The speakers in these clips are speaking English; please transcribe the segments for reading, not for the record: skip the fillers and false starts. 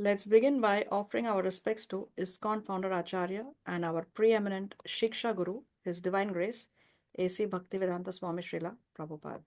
Let's begin by offering our respects to ISKCON founder Acharya and our preeminent Shiksha Guru, His Divine Grace, A.C. Bhaktivedanta Swami Srila Prabhupada.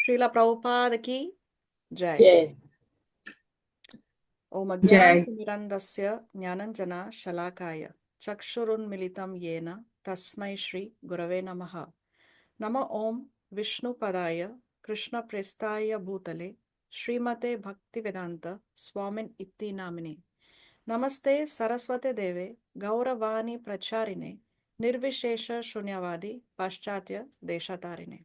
Srila Prabhupada ki Jai. Jai. Om Jai. Ajnana-timirandasya Jnananjana Shalakaya Chakshurunmilitam Yena Tasmai Shri Gurave Namaha. Nama Om Vishnu Padaya Krishna Prestaya Bhutale Srimate Bhaktivedanta Swamin Itti Namine. Namaste Saraswate Deve Gauravani Pracharine Nirvishesha Shunyavadi Paschatya Deshatarine.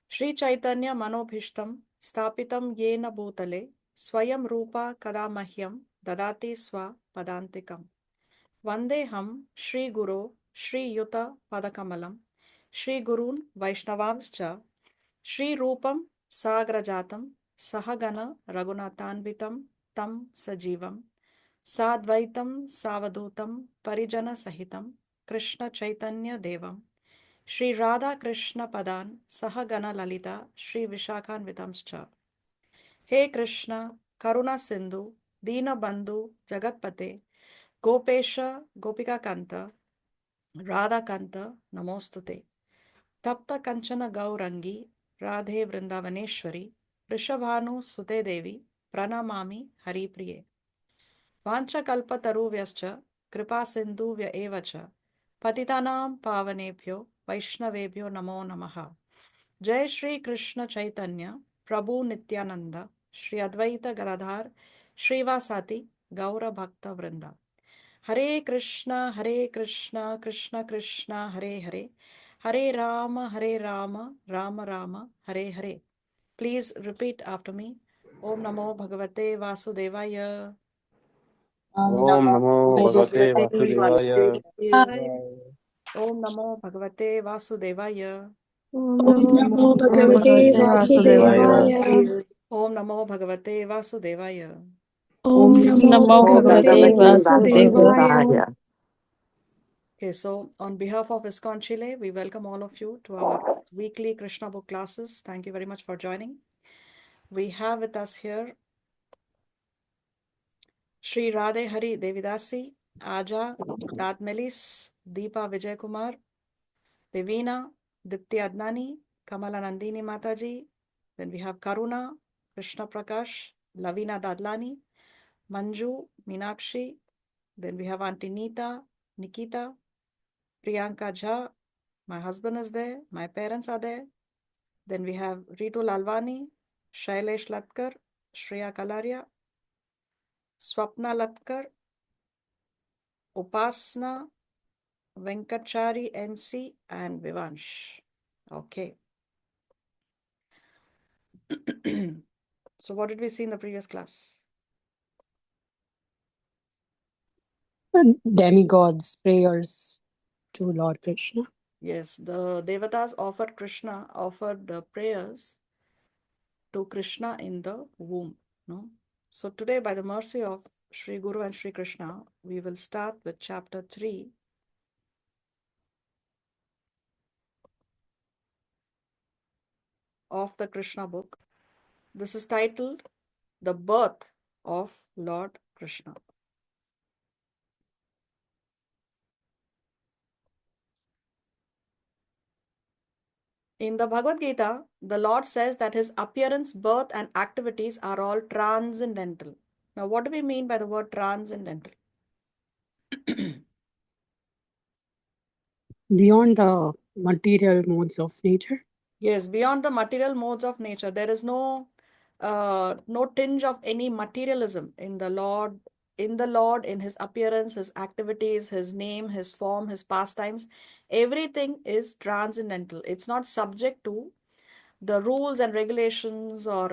Shri Chaitanya Manobhishtam Stapitam Yena Bhutale Swayam Rupa Kadamahyam Dadati Swa Padantikam Vandeham Shri Guru Shri Yuta Padakamalam Shri Gurun Vaishnavamscha Shri Rupam Sagrajatam Sahagana Raghunathanvitam Tam Sajivam Sadvaitam Savadutam Parijana Sahitam Krishna Chaitanya Devam Shri Radha Krishna Padan Sahagana Lalita Shri Vishakhan Vitamscha. He Krishna Karuna Sindhu Dina Bandhu Jagatpate Gopesha Gopika Kanta Radha Kanta Namostute Tapta Kanchana Gaurangi Radhe Vrindavaneshwari Rishabhanu Sute Devi Pranamami Hari Priye Vancha Kalpataru Vyascha Kripa Sindhu Vya Evacha Patitanam Pavanebhyo Vaishnavebhyo Namo Namaha. Jai Shri Krishna Chaitanya Prabhu Nityananda Shri Advaita Gadadhar Shrivasati Gaura Bhakta Vrinda. Hare Krishna Krishna Krishna Hare Hare Hare Rama Rama Rama Hare Hare. Please repeat after me. Om Namo Bhagavate Vasudevaya. Om Namo Bhagavate Bhagavate Vasudevaya. Vasudevaya. Om Namo Bhagavate Vasudevaya. Om Om Namo Bhagavate Vasudevaya. Vasudevaya. Om Namo Bhagavate Vasudevaya. Om Namo Namo Bhagavate Bhagavate Vasudevaya. Vasudevaya. Okay, so on behalf of ISKCON Chile, we welcome all of you to our weekly Krishna book classes. Thank you very much for joining. We have with us here Shri Radhe Hari Devidasi, Aja Dadmelis, Deepa Vijay Kumar, Devina, Dipti Adnani, Kamala Nandini Mataji. Then we have Karuna, Krishna Prakash, Lavina Dadlani, Manju, Meenakshi. Then we have Auntie Neeta, Nikita, Priyanka Jha. My husband is there. My parents are there. Then we have Ritu Lalwani, Shailesh Latkar, Shreya Kalaria, Swapna Latkar, Upasna, Venkatchari NC, and Vivansh. Okay. So what did we see in the previous class? demigods' prayers to Lord Krishna. Yes, the Devatas offered prayers to Krishna in the womb. No? So today, by the mercy of Sri Guru and Sri Krishna, we will start with chapter 3 of the Krishna book. This is titled The Birth of Lord Krishna. In the Bhagavad Gita, the Lord says that his appearance, birth, and activities are all transcendental. Now, what do we mean by the word transcendental? Beyond the material modes of nature. Yes, beyond the material modes of nature, there is no tinge of any materialism in the Lord, in his appearance, his activities, his name, his form, his pastimes. Everything is transcendental. It's not subject to the rules and regulations or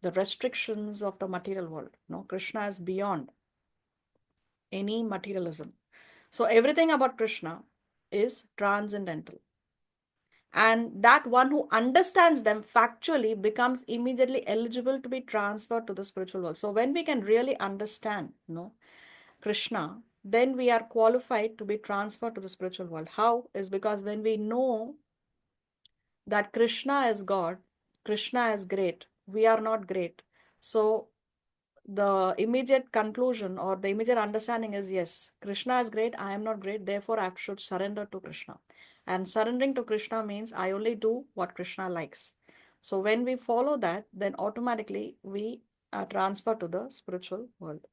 the restrictions of the material world. No, Krishna is beyond any materialism. So everything about Krishna is transcendental. And that one who understands them factually becomes immediately eligible to be transferred to the spiritual world. So when we can really understand, Krishna, then we are qualified to be transferred to the spiritual world. How? Is because when we know that Krishna is God, Krishna is great, we are not great. So the immediate conclusion or the immediate understanding is, yes, Krishna is great, I am not great, therefore I should surrender to Krishna. And surrendering to Krishna means I only do what Krishna likes. So when we follow that, then automatically we are transferred to the spiritual world.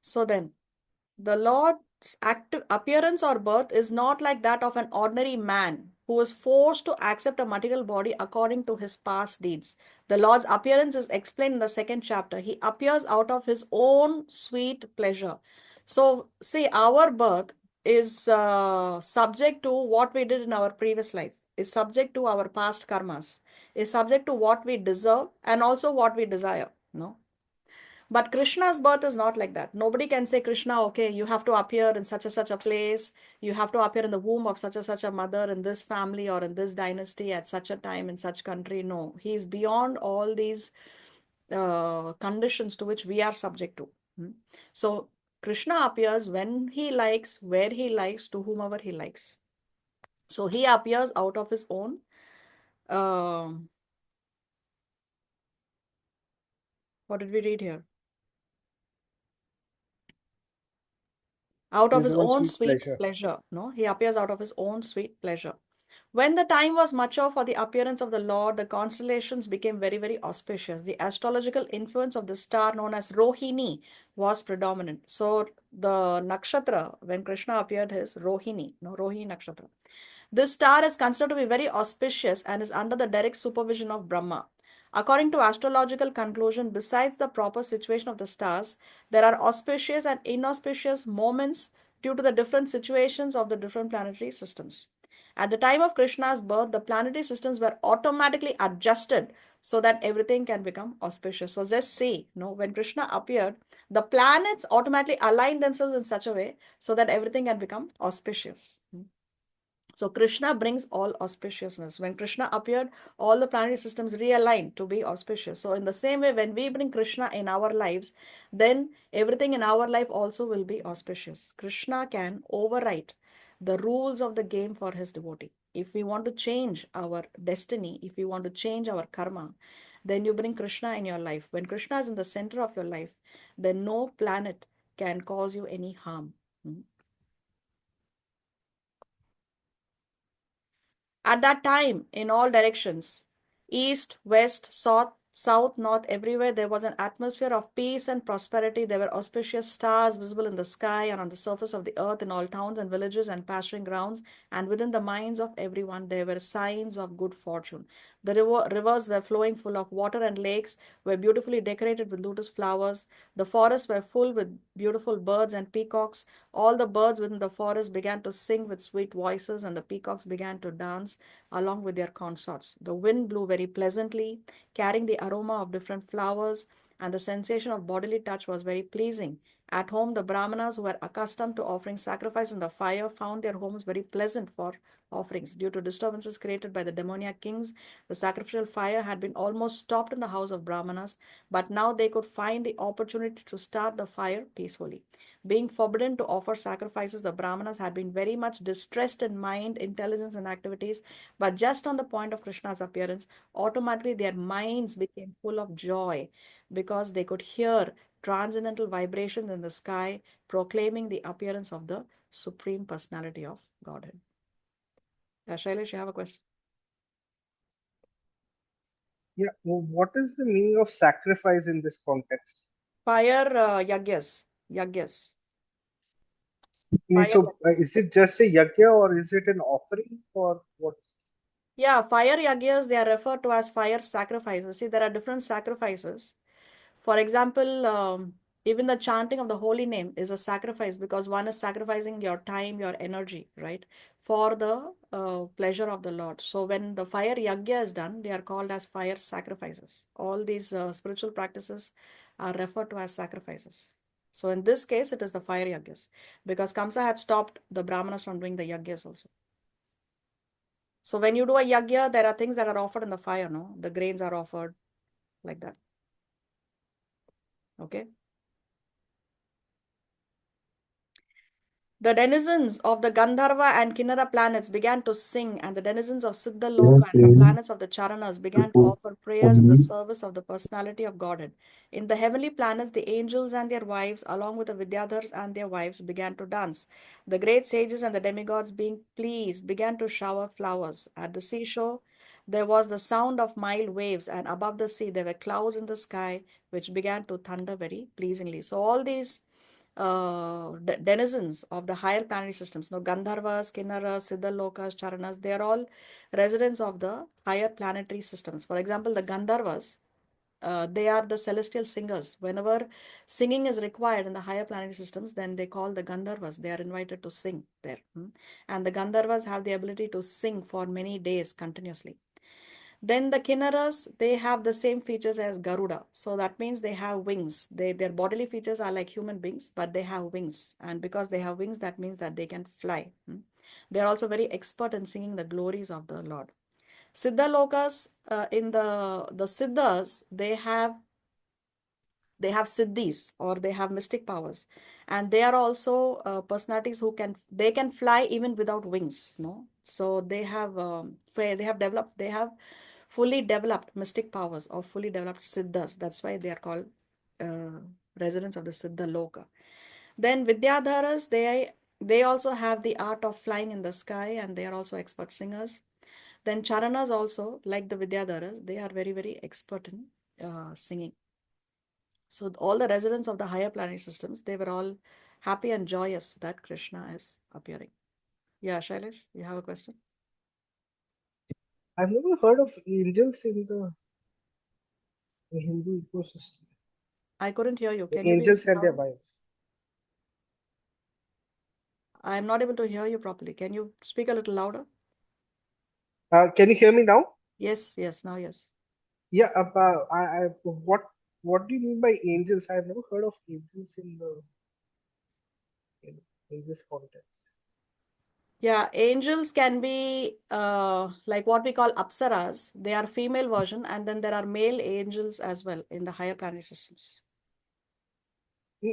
So then, the Lord's active appearance or birth is not like that of an ordinary man who is forced to accept a material body according to his past deeds. The Lord's appearance is explained in the second chapter. He appears out of his own sweet pleasure. So, see, our birth is subject to what we did in our previous life, is subject to our past karmas, is subject to what we deserve and also what we desire. No. But Krishna's birth is not like that. Nobody can say, Krishna, okay, you have to appear in such and such a place. You have to appear in the womb of such and such a mother in this family or in this dynasty at such a time in such country. No, he is beyond all these conditions to which we are subject to. So Krishna appears when he likes, where he likes, to whomever he likes. So he appears out of his own what did we read here? Out of his own sweet pleasure. No, he appears out of his own sweet pleasure. When the time was mature for the appearance of the Lord, the constellations became very, very auspicious. The astrological influence of the star known as Rohini was predominant. So the nakshatra, when Krishna appeared, is Rohini, no, Rohini nakshatra. This star is considered to be very auspicious and is under the direct supervision of Brahma. According to astrological conclusion, besides the proper situation of the stars, there are auspicious and inauspicious moments due to the different situations of the different planetary systems. At the time of Krishna's birth, the planetary systems were automatically adjusted so that everything can become auspicious. So just see, when Krishna appeared, the planets automatically aligned themselves in such a way so that everything can become auspicious. So Krishna brings all auspiciousness. When Krishna appeared, all the planetary systems realigned to be auspicious. So in the same way, when we bring Krishna in our lives, then everything in our life also will be auspicious. Krishna can overwrite the rules of the game for his devotee. If we want to change our destiny, if we want to change our karma, then you bring Krishna in your life. When Krishna is in the center of your life, then no planet can cause you any harm. At that time, in all directions, east, west, south, north, everywhere, there was an atmosphere of peace and prosperity. There were auspicious stars visible in the sky and on the surface of the earth in all towns and villages and pasturing grounds. And within the minds of everyone, there were signs of good fortune. The rivers were flowing full of water and lakes were beautifully decorated with lotus flowers. The forests were full with beautiful birds and peacocks. All the birds within the forest began to sing with sweet voices, and the peacocks began to dance along with their consorts. The wind blew very pleasantly, carrying the aroma of different flowers, and the sensation of bodily touch was very pleasing. At home, the Brahmanas who were accustomed to offering sacrifice in the fire found their homes very pleasant for offerings. Due to disturbances created by the demoniac kings, the sacrificial fire had been almost stopped in the house of Brahmanas, but now they could find the opportunity to start the fire peacefully. Being forbidden to offer sacrifices, the Brahmanas had been very much distressed in mind, intelligence, and activities, but just on the point of Krishna's appearance, automatically their minds became full of joy because they could hear transcendental vibrations in the sky proclaiming the appearance of the Supreme Personality of Godhead. Shailesh, you have a question? Yeah, well, what is the meaning of sacrifice in this context? Fire yagyas. Yagyas. So, Yagyas. is it just a yajna or is it an offering or what? Yeah, fire yagyas, they are referred to as fire sacrifices. See, there are different sacrifices. For example, even the chanting of the holy name is a sacrifice because one is sacrificing your time, your energy, right, for the pleasure of the Lord. So when the fire yagya is done, they are called as fire sacrifices. All these spiritual practices are referred to as sacrifices. So in this case, it is the fire yagyas because Kamsa had stopped the Brahmanas from doing the yagyas also. So when you do a yagya, there are things that are offered in the fire, no? The grains are offered like that. Okay. The denizens of the Gandharva and Kinnara planets began to sing, and the denizens of Siddha Loka and the planets of the Charanas began to offer prayers in the service of the personality of Godhead. In the heavenly planets, the angels and their wives, along with the Vidyadhars and their wives, began to dance. The great sages and the demigods, being pleased, began to shower flowers. At the seashore, there was the sound of mild waves, and above the sea, there were clouds in the sky, which began to thunder very pleasingly. So, all these denizens of the higher planetary systems. Now, Gandharvas, Kinnaras, Siddhalokas, Charanas, they are all residents of the higher planetary systems. For example, the Gandharvas, they are the celestial singers. Whenever singing is required in the higher planetary systems, then they call the Gandharvas. They are invited to sing there. And the Gandharvas have the ability to sing for many days continuously. Then the Kinnaras, they have the same features as Garuda. So that means they have wings. Their bodily features are like human beings, but they have wings. And because they have wings, that means that they can fly. They are also very expert in singing the glories of the Lord. Siddha Lokas, in the Siddhas, they have siddhis or they have mystic powers, and they are also personalities who can fly even without wings, no. So they have fully developed mystic powers or fully developed siddhas. That's why they are called uh, residents of the Siddha Loka. Then Vidyadharas, they also have the art of flying in the sky, and they are also expert singers. Then Charanas also, like the Vidyadharas, they are very, very expert in singing. So all the residents of the higher planetary systems, they were all happy and joyous that Krishna is appearing. Yeah, Shailesh, you have a question? I've never heard of angels in the Hindu ecosystem. I couldn't hear you. The Can you be a angels little and their louder? wives. I am not able to hear you properly. Can you speak a little louder? Can you hear me now? Yes, yes, now yes. Yeah. What do you mean by angels? I've never heard of angels in this context. Yeah, angels can be like what we call apsaras. They are female version, and then there are male angels as well in the higher planetary systems.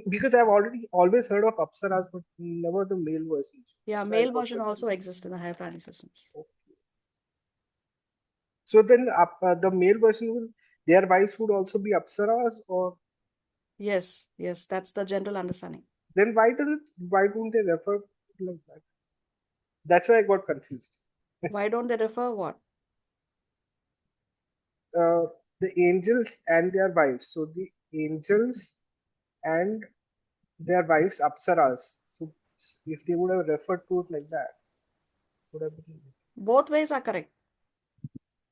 Because I've always heard of apsaras, but never the male versions. Yeah, So I male got version also confused. exists in the higher planetary systems. So then, the male version will their wives would also be apsaras, or Yes, yes, that's the general understanding. then why don't they refer to it like that? That's why I got confused. Why don't they refer what? uh, the angels and their wives. So the angels and their wives, apsaras. So if they would have referred to it like that, would have been easy. Both ways are correct.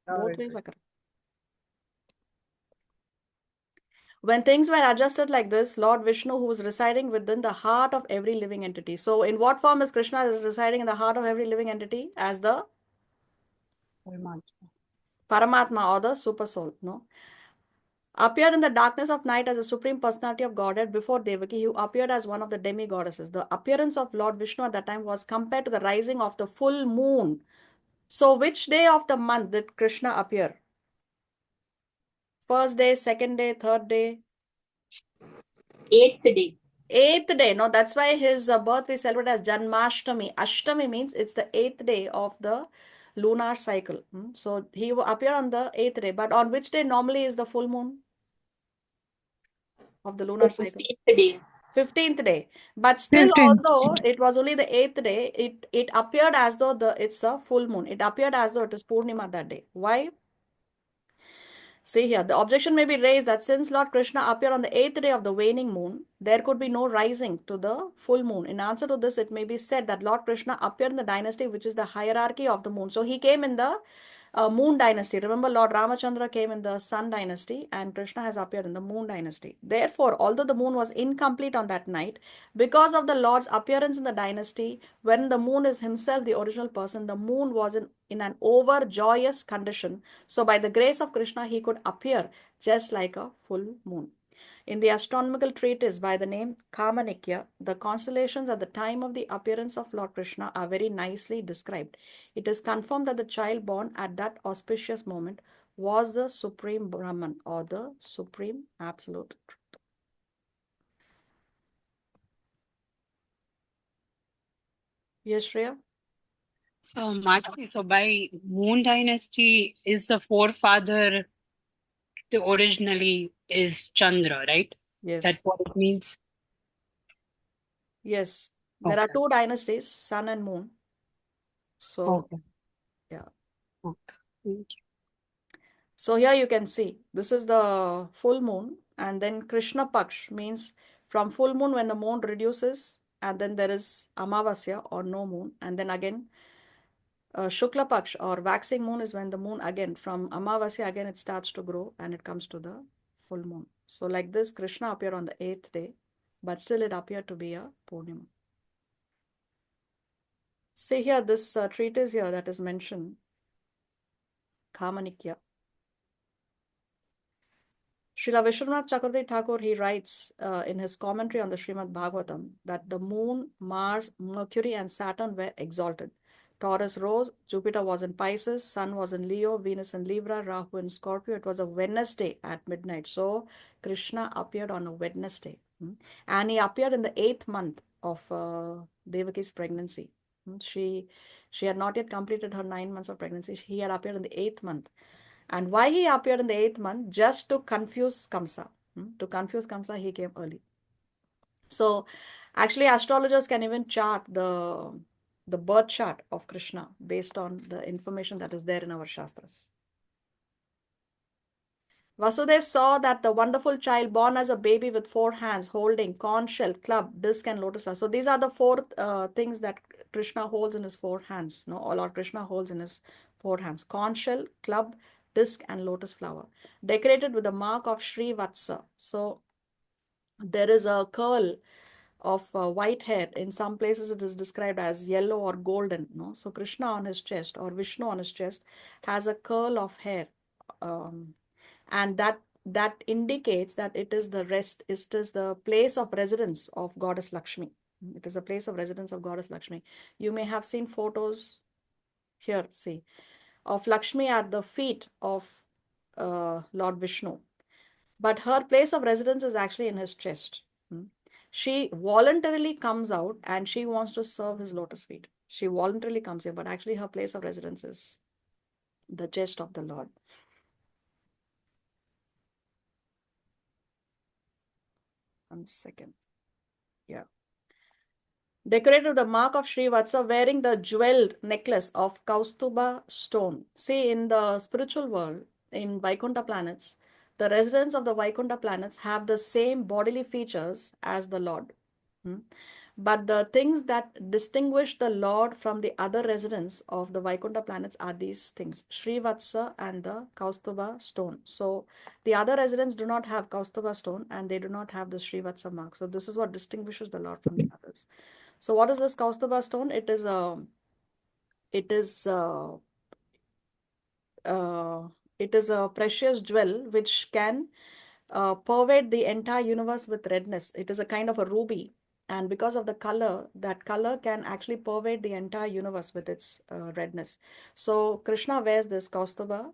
All Both right, ways right. are correct. When things were adjusted like this, Lord Vishnu, who was residing within the heart of every living entity. So, in what form is Krishna residing in the heart of every living entity? As the Paramatma. Paramatma or the Super Soul, no? appeared in the darkness of night as the supreme personality of Godhead before Devaki, who appeared as one of the demi-goddesses. The appearance of Lord Vishnu at that time was compared to the rising of the full moon. So which day of the month did Krishna appear? First day, second day, third day? Eighth day. Eighth day. No, that's why his birth we celebrate as Janmashtami. Ashtami means it's the eighth day of the lunar cycle. So he will appear on the eighth day. But on which day normally is the full moon of the lunar The cycle? 15th day. 15th day. But still, 15th. although it was only the eighth day, it appeared as though it's a full moon. It appeared as though it is Purnima that day. Why? See here, the objection may be raised that since Lord Krishna appeared on the eighth day of the waning moon, there could be no rising to the full moon. In answer to this, it may be said that Lord Krishna appeared in the dynasty which is the hierarchy of the moon. So he came in the moon dynasty. Remember, Lord Ramachandra came in the sun dynasty and Krishna has appeared in the moon dynasty. Therefore, although the moon was incomplete on that night, because of the Lord's appearance in the dynasty, when the moon is himself the original person, the moon was in an overjoyous condition. So by the grace of Krishna, he could appear just like a full moon. In the astronomical treatise by the name Kṛṣṇa, the constellations at the time of the appearance of Lord Krishna are very nicely described. It is confirmed that the child born at that auspicious moment was the Supreme Brahman or the Supreme Absolute Truth. Yes, Shreya? Mataji, so by Moon Dynasty, is the forefather originally is Chandra, right? Yes. That's what it means. Yes. There are Okay. two dynasties, sun and moon. So, Okay. yeah. Okay. Thank you. So here you can see, this is the full moon, and then Krishna Paksh means from full moon when the moon reduces, and then there is Amavasya or no moon, and then again Shukla Paksh or waxing moon is when the moon again from Amavasya again it starts to grow and it comes to the full moon. So like this, Krishna appeared on the eighth day, but still it appeared to be a Purnima. See here, this treatise here that is mentioned, Kṛṣṇa. Srila Vishwanath Chakravarti Thakur, he writes in his commentary on the Srimad Bhagavatam that the moon, Mars, Mercury and Saturn were exalted. Taurus rose, Jupiter was in Pisces, Sun was in Leo, Venus in Libra, Rahu in Scorpio. It was a Wednesday at midnight. So Krishna appeared on a Wednesday. And he appeared in the 8th month of Devaki's pregnancy. She had not yet completed her 9 months of pregnancy. He had appeared in the 8th month. And why he appeared in the 8th month? Just to confuse Kamsa. To confuse Kamsa, he came early. So actually astrologers can even chart the birth chart of Krishna based on the information that is there in our Shastras. Vasudev saw that the wonderful child born as a baby with 4 hands holding conch shell, club, disc and lotus flower. So these are the 4 things that Krishna holds in his 4 hands. No, or Lord Krishna holds in his 4 hands. Conch shell, club, disc and lotus flower. Decorated with the mark of Sri Vatsa. So there is a curl of white hair. In some places it is described as yellow or golden. No? So Krishna on his chest or Vishnu on his chest has a curl of hair. And that indicates that it is the place of residence of Goddess Lakshmi. It is a place of residence of Goddess Lakshmi. You may have seen photos here, see, of Lakshmi at the feet of Lord Vishnu. But her place of residence is actually in his chest. She voluntarily comes out and she wants to serve his lotus feet. She voluntarily comes here, but actually her place of residence is the chest of the Lord. One second. Yeah. Decorated with the mark of Sri Vatsa, wearing the jeweled necklace of Kaustuba stone. See, in the spiritual world, in Vaikuntha planets, the residents of the Vaikuntha planets have the same bodily features as the Lord. But the things that distinguish the Lord from the other residents of the Vaikuntha planets are these things, Srivatsa and the Kaustuba stone. So the other residents do not have Kaustuba stone and they do not have the Srivatsa mark. So this is what distinguishes the Lord from the others. So what is this Kaustuba stone? It is a precious jewel which can pervade the entire universe with redness. It is a kind of a ruby. And because of the color, that color can actually pervade the entire universe with its redness. So Krishna wears this Kaustubha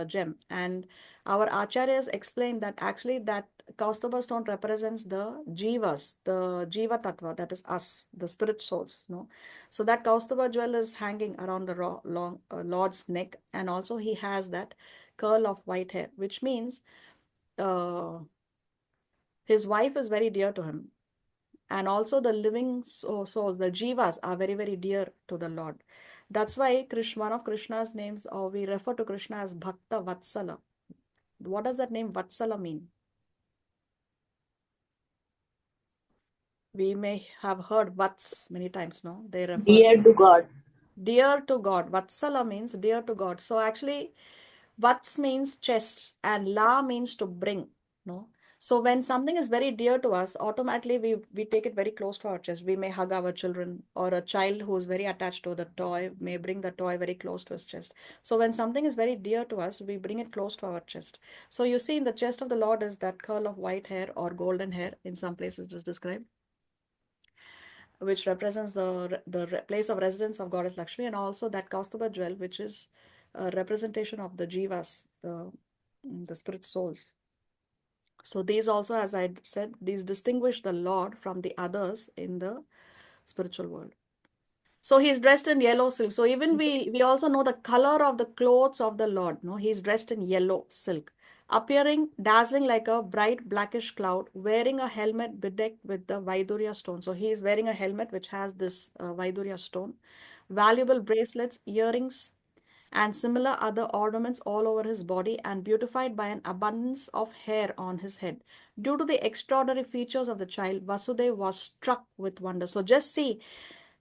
gem. And our acharyas explain that actually that Kaustubha stone represents the jivas, the jiva tattva, that is us, the spirit souls. No? So that Kaustubha jewel is hanging around the Lord's neck. And also he has that curl of white hair, which means his wife is very dear to him. And also the living souls, the jivas, are very, very dear to the Lord. That's why one of Krishna's names, or we refer to Krishna as Bhakta Vatsala. What does that name Vatsala mean? We may have heard Vats many times, no? They refer Dear to God. dear to God. Vatsala means dear to God. So actually, Vats means chest and La means to bring. No. So when something is very dear to us, automatically we take it very close to our chest. We may hug our children, or a child who is very attached to the toy may bring the toy very close to his chest. So when something is very dear to us, we bring it close to our chest. So you see in the chest of the Lord is that curl of white hair or golden hair, in some places it is described, which represents the place of residence of Goddess Lakshmi, and also that Kaustubha jewel, which is a representation of the jivas, the spirit souls. So these also, as I said, these distinguish the Lord from the others in the spiritual world. So he's dressed in yellow silk. So even we also know the color of the clothes of the Lord. No, he's dressed in yellow silk, appearing dazzling like a bright blackish cloud, wearing a helmet bedecked with the Vaidurya stone. So he is wearing a helmet which has this Vaidurya stone, valuable bracelets, earrings, and similar other ornaments all over his body, and beautified by an abundance of hair on his head. Due to the extraordinary features of the child, Vasudeva was struck with wonder. So just see,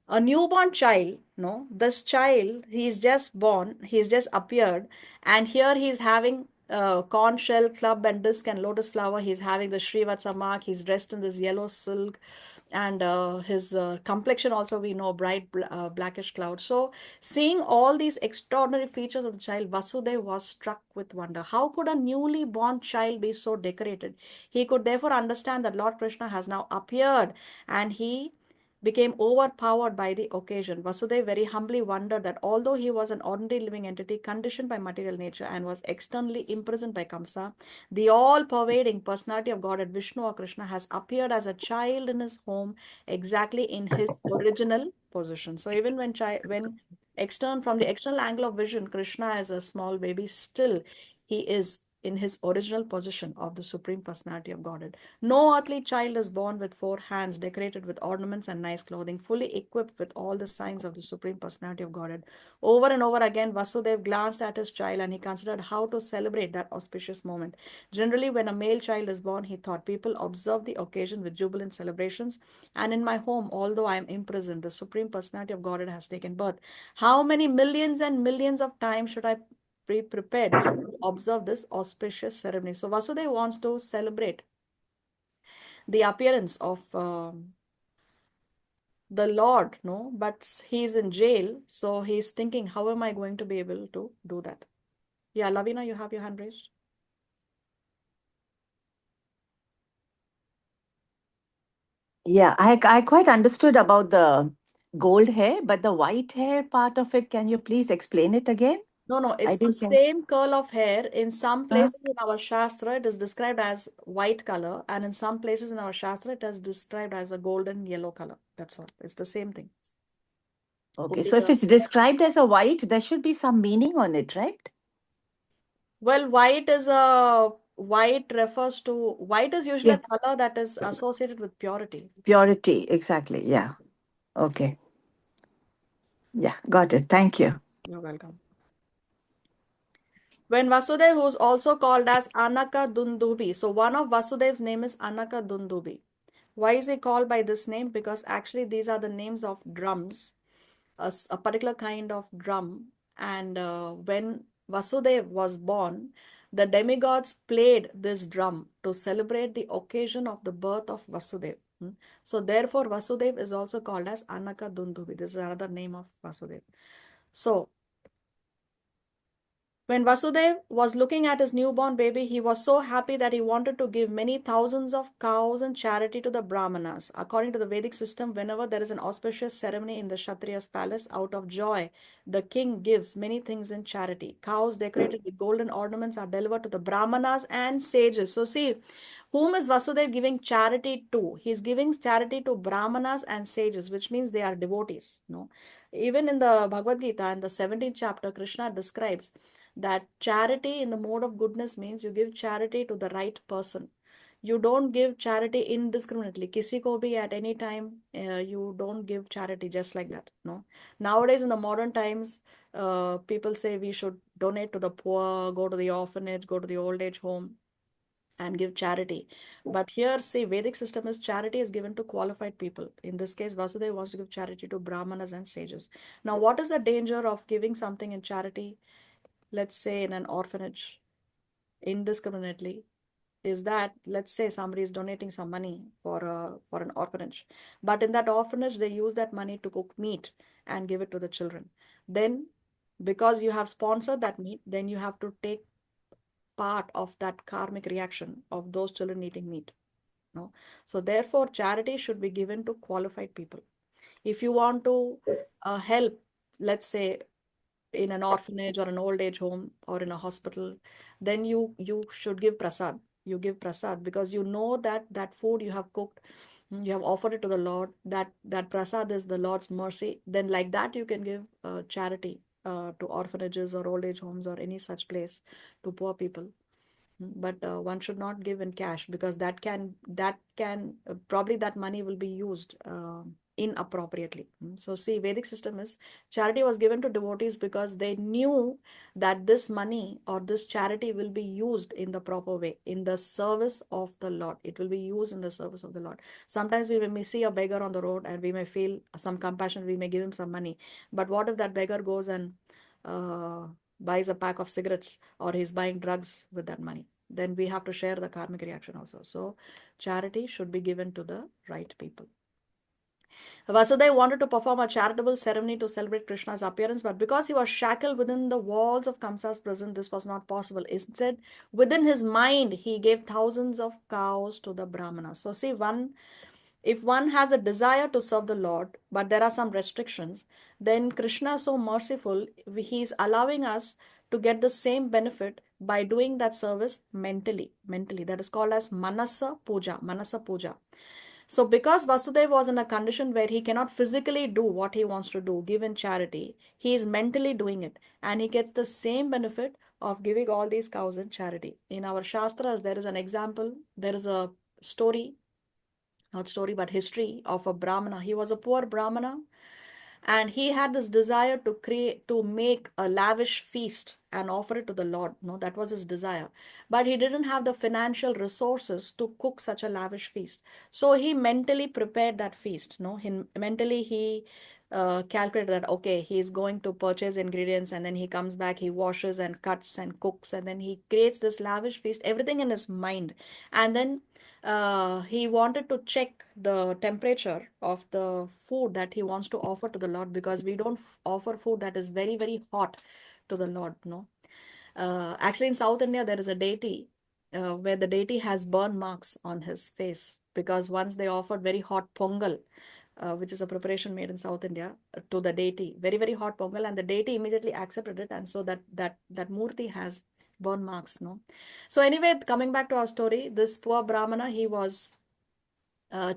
a newborn child, no, this child, he's just born, he's just appeared, and here he's having corn shell, club and disc and lotus flower. He's having the Srivatsa mark. He's dressed in this yellow silk, and his complexion also, we know, bright blackish cloud. So seeing all these extraordinary features of the child, Vasudeva was struck with wonder. How could a newly born child be so decorated? He could therefore understand that Lord Krishna has now appeared, and he became overpowered by the occasion. Vasudeva very humbly wondered that although he was an ordinary living entity conditioned by material nature and was externally imprisoned by Kamsa, the all-pervading personality of Godhead, Vishnu or Krishna, has appeared as a child in his home, exactly in his original position. So even when from the external angle of vision, Krishna is a small baby, still he is in his original position of the Supreme Personality of Godhead. No earthly child is born with 4 hands, decorated with ornaments and nice clothing, fully equipped with all the signs of the Supreme Personality of Godhead. Over and over again, Vasudeva glanced at his child, and he considered how to celebrate that auspicious moment. Generally, when a male child is born, he thought, people observe the occasion with jubilant celebrations. And in my home, although I am imprisoned, the Supreme Personality of Godhead has taken birth. How many millions and millions of times should I be prepared to observe this auspicious ceremony? So Vasudeva wants to celebrate the appearance of the Lord, no, but he's in jail, so he's thinking, how am I going to be able to do that? Yeah, Lavina, you have your hand raised. Yeah, I quite understood about the gold hair, but the white hair part of it, can you please explain it again? No, I it's the didn't get. same curl of hair. In some Uh, places in our Shastra, it is described as white color, and in some places in our Shastra, it is described as a golden yellow color. That's all. It's the same thing. okay, Only so if the it's described as a white, there should be some meaning on it, right? Well, white refers to white is usually Yeah, a color that is associated with purity. purity, exactly. Yeah. Okay. Yeah, got it. Thank you. You're welcome. When Vasudeva, who's also called as Anaka Dundubi, so one of Vasudeva's name is Anaka Dundubi. Why is he called by this name? Because actually these are the names of drums, a particular kind of drum. And when Vasudeva was born, the demigods played this drum to celebrate the occasion of the birth of Vasudeva. So therefore Vasudeva is also called as Anaka Dundubi. This is another name of Vasudeva. So When Vasudev was looking at his newborn baby, he was so happy that he wanted to give many thousands of cows in charity to the Brahmanas. According to the Vedic system, whenever there is an auspicious ceremony in the Kshatriya's palace, out of joy, the king gives many things in charity. Cows decorated with golden ornaments are delivered to the Brahmanas and sages. So, see, whom is Vasudev giving charity to? He's giving charity to Brahmanas and sages, which means they are devotees. No, even in the Bhagavad Gita, in the 17th chapter, Krishna describes that charity in the mode of goodness means you give charity to the right person. You don't give charity indiscriminately. Kisi ko bhi at any time, you don't give charity just like that. No. Nowadays, in the modern times, people say we should donate to the poor, go to the orphanage, go to the old age home, and give charity. But here, say, Vedic system is charity is given to qualified people. In this case, Vasudeva wants to give charity to Brahmanas and sages. Now, what is the danger of giving something in charity? Let's say in an orphanage indiscriminately, is that, let's say somebody is donating some money for an orphanage, but in that orphanage they use that money to cook meat and give it to the children. Then because you have sponsored that meat, then you have to take part of that karmic reaction of those children eating meat. No, so therefore charity should be given to qualified people. If you want to help, let's say in an orphanage or an old age home or in a hospital, then you should give prasad. You give prasad because you know that that food you have cooked, you have offered it to the Lord, that prasad is the Lord's mercy. Then like that you can give charity to orphanages or old age homes or any such place, to poor people. But one should not give in cash, because that can probably that money will be used inappropriately. So see, Vedic system is charity was given to devotees because they knew that this money or this charity will be used in the proper way, in the service of the Lord. It will be used in the service of the Lord. Sometimes we may see a beggar on the road and we may feel some compassion, we may give him some money. But what if that beggar goes and uh, buys a pack of cigarettes, or he's buying drugs with that money? Then we have to share the karmic reaction also. So charity should be given to the right people. Vasudeva wanted to perform a charitable ceremony to celebrate Krishna's appearance, but because he was shackled within the walls of Kamsa's prison, this was not possible. Instead, within his mind, he gave thousands of cows to the Brahmanas. So see, if one has a desire to serve the Lord, but there are some restrictions, then Krishna is so merciful, he is allowing us to get the same benefit by doing that service mentally. Mentally, that is called as Manasa Puja. Manasa Puja. So because Vasudeva was in a condition where he cannot physically do what he wants to do, give in charity, he is mentally doing it, and he gets the same benefit of giving all these cows in charity. In our Shastras, there is an example, there is a story, not story but history, of a Brahmana. He was a poor Brahmana, and he had this desire to make a lavish feast and offer it to the Lord. No, that was his desire, but he didn't have the financial resources to cook such a lavish feast. So he mentally prepared that feast. No, mentally he calculated that, okay, he's going to purchase ingredients, and then he comes back, he washes and cuts and cooks, and then he creates this lavish feast, everything in his mind. And then he wanted to check the temperature of the food that he wants to offer to the Lord, because we don't offer food that is very, very hot to the Lord. No. Actually, in South India, there is a deity where the deity has burn marks on his face, because once they offered very hot pongal, which is a preparation made in South India, to the deity, very, very hot pongal, and the deity immediately accepted it, and so that murti has burn marks. No. So anyway, coming back to our story, this poor Brahmana, he was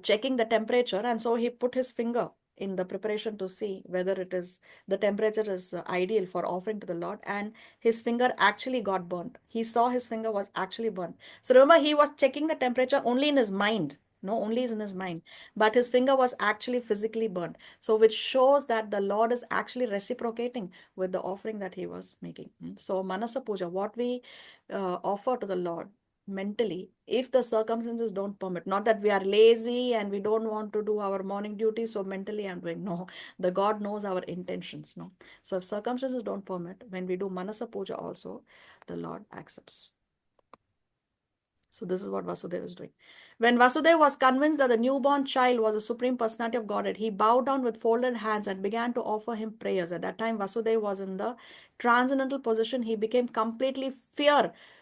checking the temperature, and so he put his finger in the preparation to see whether the temperature is ideal for offering to the Lord, and his finger actually got burnt. He saw his finger was actually burnt. So remember, he was checking the temperature only in his mind. No, only is in his mind, but his finger was actually physically burnt. So which shows that the Lord is actually reciprocating with the offering that he was making. So Manasa Puja, what we offer to the Lord mentally, if the circumstances don't permit, not that we are lazy and we don't want to do our morning duty, so mentally I'm doing. No, the God knows our intentions. No, so if circumstances don't permit, when we do Manasa Puja also, the Lord accepts. So So this is what Vasudeva is doing. When Vasudeva was convinced that the newborn child was the Supreme Personality of Godhead, he bowed down with folded hands and began to offer him prayers. At that time, Vasudeva was in the transcendental position. He became completely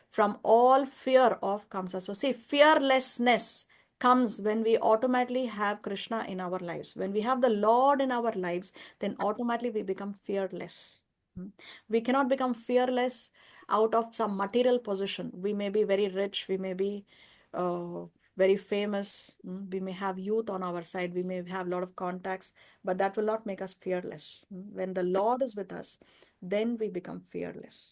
from all fear of Kamsa. So see, fearlessness comes when we automatically have Krishna in our lives. When we have the Lord in our lives, then automatically we become fearless. We cannot become fearless out of some material position. We may be very rich, we may be uh, very famous, we may have youth on our side, we may have a lot of contacts, but that will not make us fearless. When the Lord is with us, then we become fearless.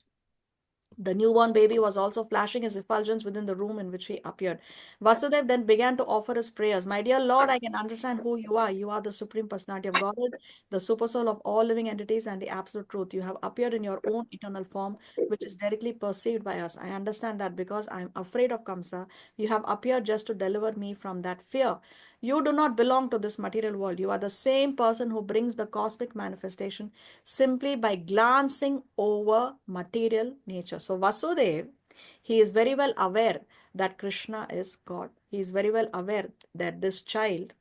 The newborn baby was also flashing his effulgence within the room in which he appeared. Vasudeva then began to offer his prayers. My dear Lord, I can understand who you are. You are the Supreme Personality of Godhead, the Supersoul of all living entities, and the Absolute Truth. You have appeared in your own eternal form, which is directly perceived by us. I understand that because I am afraid of Kamsa, you have appeared just to deliver me from that fear. You do not belong to this material world. You are the same person who brings the cosmic manifestation simply by glancing over material nature. So Vasudeva, he is very well aware that Krishna is God. He is very well aware that this child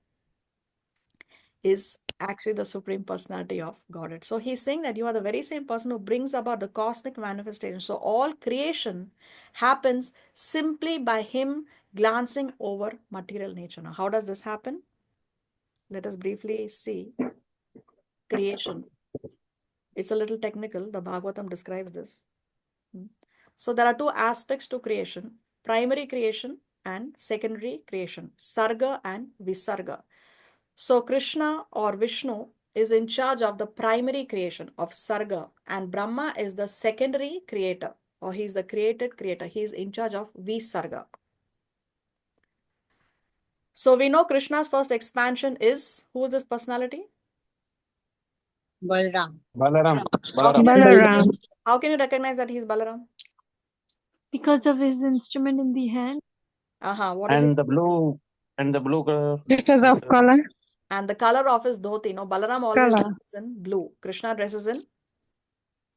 is actually the Supreme Personality of Godhead. So he's saying that you are the very same person who brings about the cosmic manifestation. So all creation happens simply by him glancing over material nature. Now, how does this happen? Let us briefly see creation. It's a little technical. The Bhagavatam describes this. So there are two aspects to creation: primary creation and secondary creation, Sarga and Visarga. So Krishna or Vishnu is in charge of the primary creation of Sarga, and Brahma is the secondary creator, or he is the created creator. He is in charge of Visarga. So we know Krishna's first expansion is, who is this personality? Balram. Balaram. How can Balaram. you Balaram. recognize, how can you recognize that he is Balaram? Because of his instrument in the hand. What is it? And the blue color. Because of color. And the color of his dhoti. No, Balaram always Color. dresses in blue. Krishna dresses in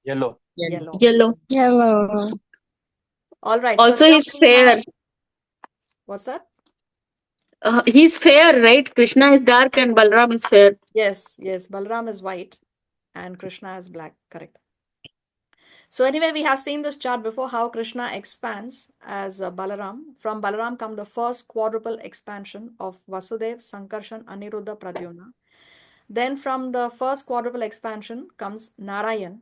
Yellow. yellow. Yellow. Yellow. All right. So Also, here he's we have, fair. what's that? He's fair, right? Krishna is dark and Balram is fair. Yes, yes. Balaram is white and Krishna is black. Correct. So anyway, we have seen this chart before, how Krishna expands as Balaram. From Balaram come the first quadruple expansion of Vasudev, Sankarshan, Aniruddha, Pradyumna. Then from the first quadruple expansion comes Narayan.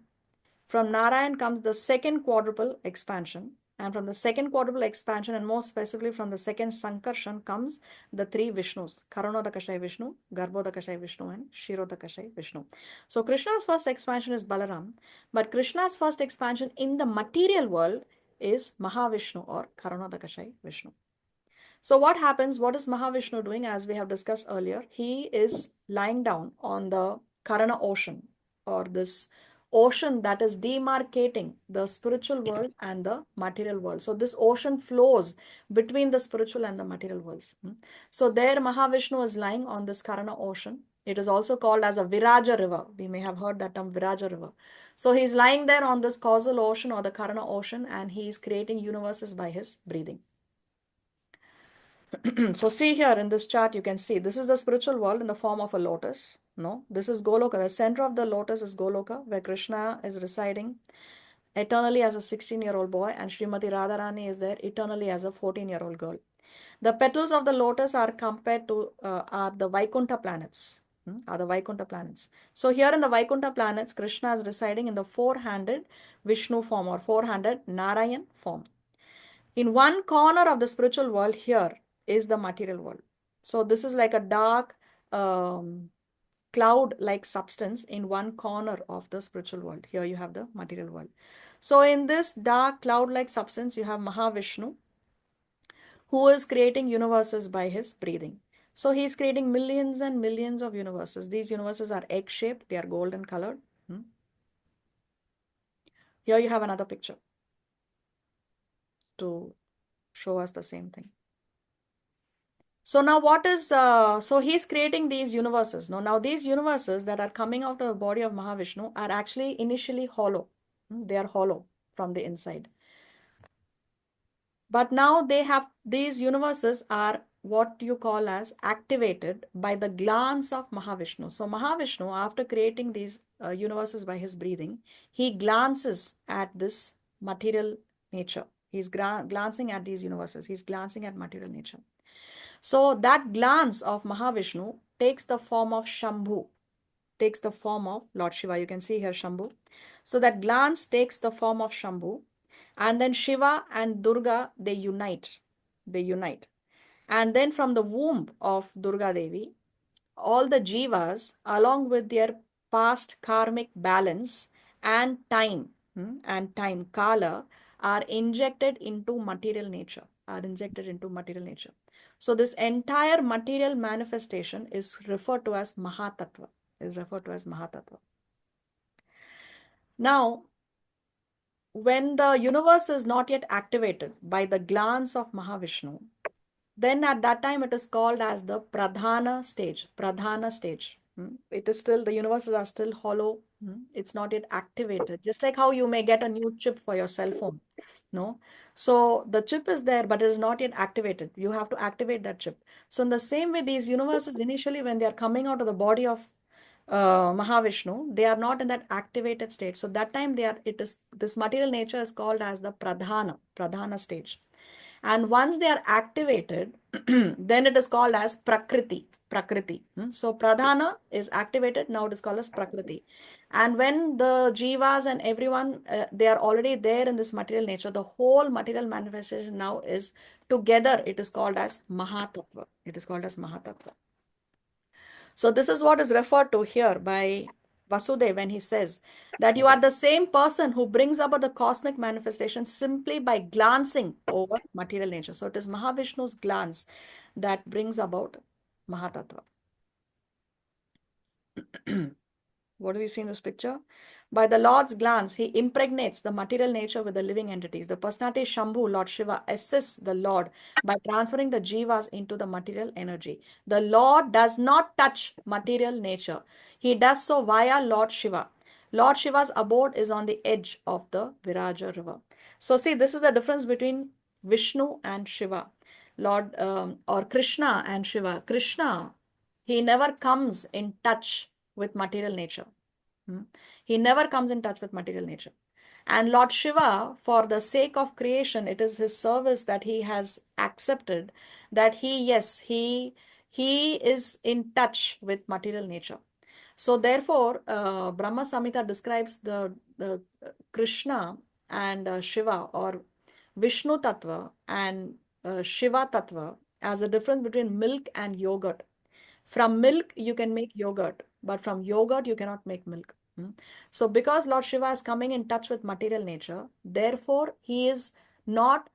From Narayan comes the second quadruple expansion. And from the second quadruple expansion, and more specifically from the second Sankarshan, comes the three Vishnus: Karanodakashayi Vishnu, Garbhodakashayi Vishnu, and Shirodakashayi Vishnu. So Krishna's first expansion is Balaram, but Krishna's first expansion in the material world is Mahavishnu or Karanodakashayi Vishnu. So what happens? What is Mahavishnu doing? As we have discussed earlier, he is lying down on the Karana ocean, or this ocean that is demarcating the spiritual world and the material world. So this ocean flows between the spiritual and the material worlds. So there Mahavishnu is lying on this Karana ocean. It is also called as a Viraja river. We may have heard that term, Viraja river. So he is lying there on this causal ocean or the Karana ocean, and he is creating universes by his breathing. So see here in this chart, you can see this is the spiritual world in the form of a lotus. No, this is Goloka. The center of the lotus is Goloka, where Krishna is residing eternally as a 16-year-old boy, and Srimati Radharani is there eternally as a 14-year-old girl. The petals of the lotus are compared to are the Vaikuntha planets. Are the Vaikuntha planets. So here in the Vaikuntha planets, Krishna is residing in the four-handed Vishnu form or four-handed Narayan form. In one corner of the spiritual world, here is the material world. So this is like a dark cloud-like substance in one corner of the spiritual world. Here you have the material world. So in this dark cloud-like substance, you have Mahavishnu, who is creating universes by his breathing. So he is creating millions and millions of universes. These universes are egg-shaped. They are golden colored. Here you have another picture to show us the same thing. So now what is, so he's creating these universes. Now these universes that are coming out of the body of Mahavishnu are actually initially hollow. They are hollow from the inside. But now they have, these universes are what you call as activated by the glance of Mahavishnu. So Mahavishnu, after creating these universes by his breathing, he glances at this material nature. He's glancing at these universes. He's glancing at material nature. So that glance of Mahavishnu takes the form of Shambhu, takes the form of Lord Shiva. You can see here Shambhu. So that glance takes the form of Shambhu. And then Shiva and Durga, they unite. They unite. And then from the womb of Durga Devi, all the jivas, along with their past karmic balance and time, kala, are injected into material nature, So this entire material manifestation is referred to as Mahatattva, Now, when the universe is not yet activated by the glance of Mahavishnu, then at that time it is called as the Pradhana stage. It is still, the universes are still hollow. It's not yet activated. Just like how you may get a new chip for your cell phone. No? So the chip is there, but it is not yet activated. You have to activate that chip. So in the same way, these universes initially, when they are coming out of the body of Mahavishnu, they are not in that activated state. So that time this material nature is called as the Pradhana stage. And once they are activated, then it is called as Prakriti. So Pradhana is activated, now it is called as Prakriti. And when the jivas and everyone, they are already there in this material nature, the whole material manifestation now is together, it is called as Mahatattva. So this is what is referred to here by Vasudeva when he says that you are the same person who brings about the cosmic manifestation simply by glancing over material nature. So it is Mahavishnu's glance that brings about Mahatattva. What do we see in this picture? By the Lord's glance, he impregnates the material nature with the living entities. The personality Shambhu, Lord Shiva, assists the Lord by transferring the jivas into the material energy. The Lord does not touch material nature. He does so via Lord Shiva. Lord Shiva's abode is on the edge of the Viraja river. So see, this is the difference between Vishnu and Shiva. Lord or Krishna and Shiva. Krishna, he never comes in touch with material nature. He never comes in touch with material nature. And Lord Shiva, for the sake of creation, it is his service that he has accepted that he is in touch with material nature. So therefore, Brahma Samhita describes the Krishna and Shiva, or Vishnu Tattva and Shiva Tattva, as a difference between milk and yogurt. From milk, you can make yogurt, but from yogurt, you cannot make milk. So because Lord Shiva is coming in touch with material nature, therefore, he is not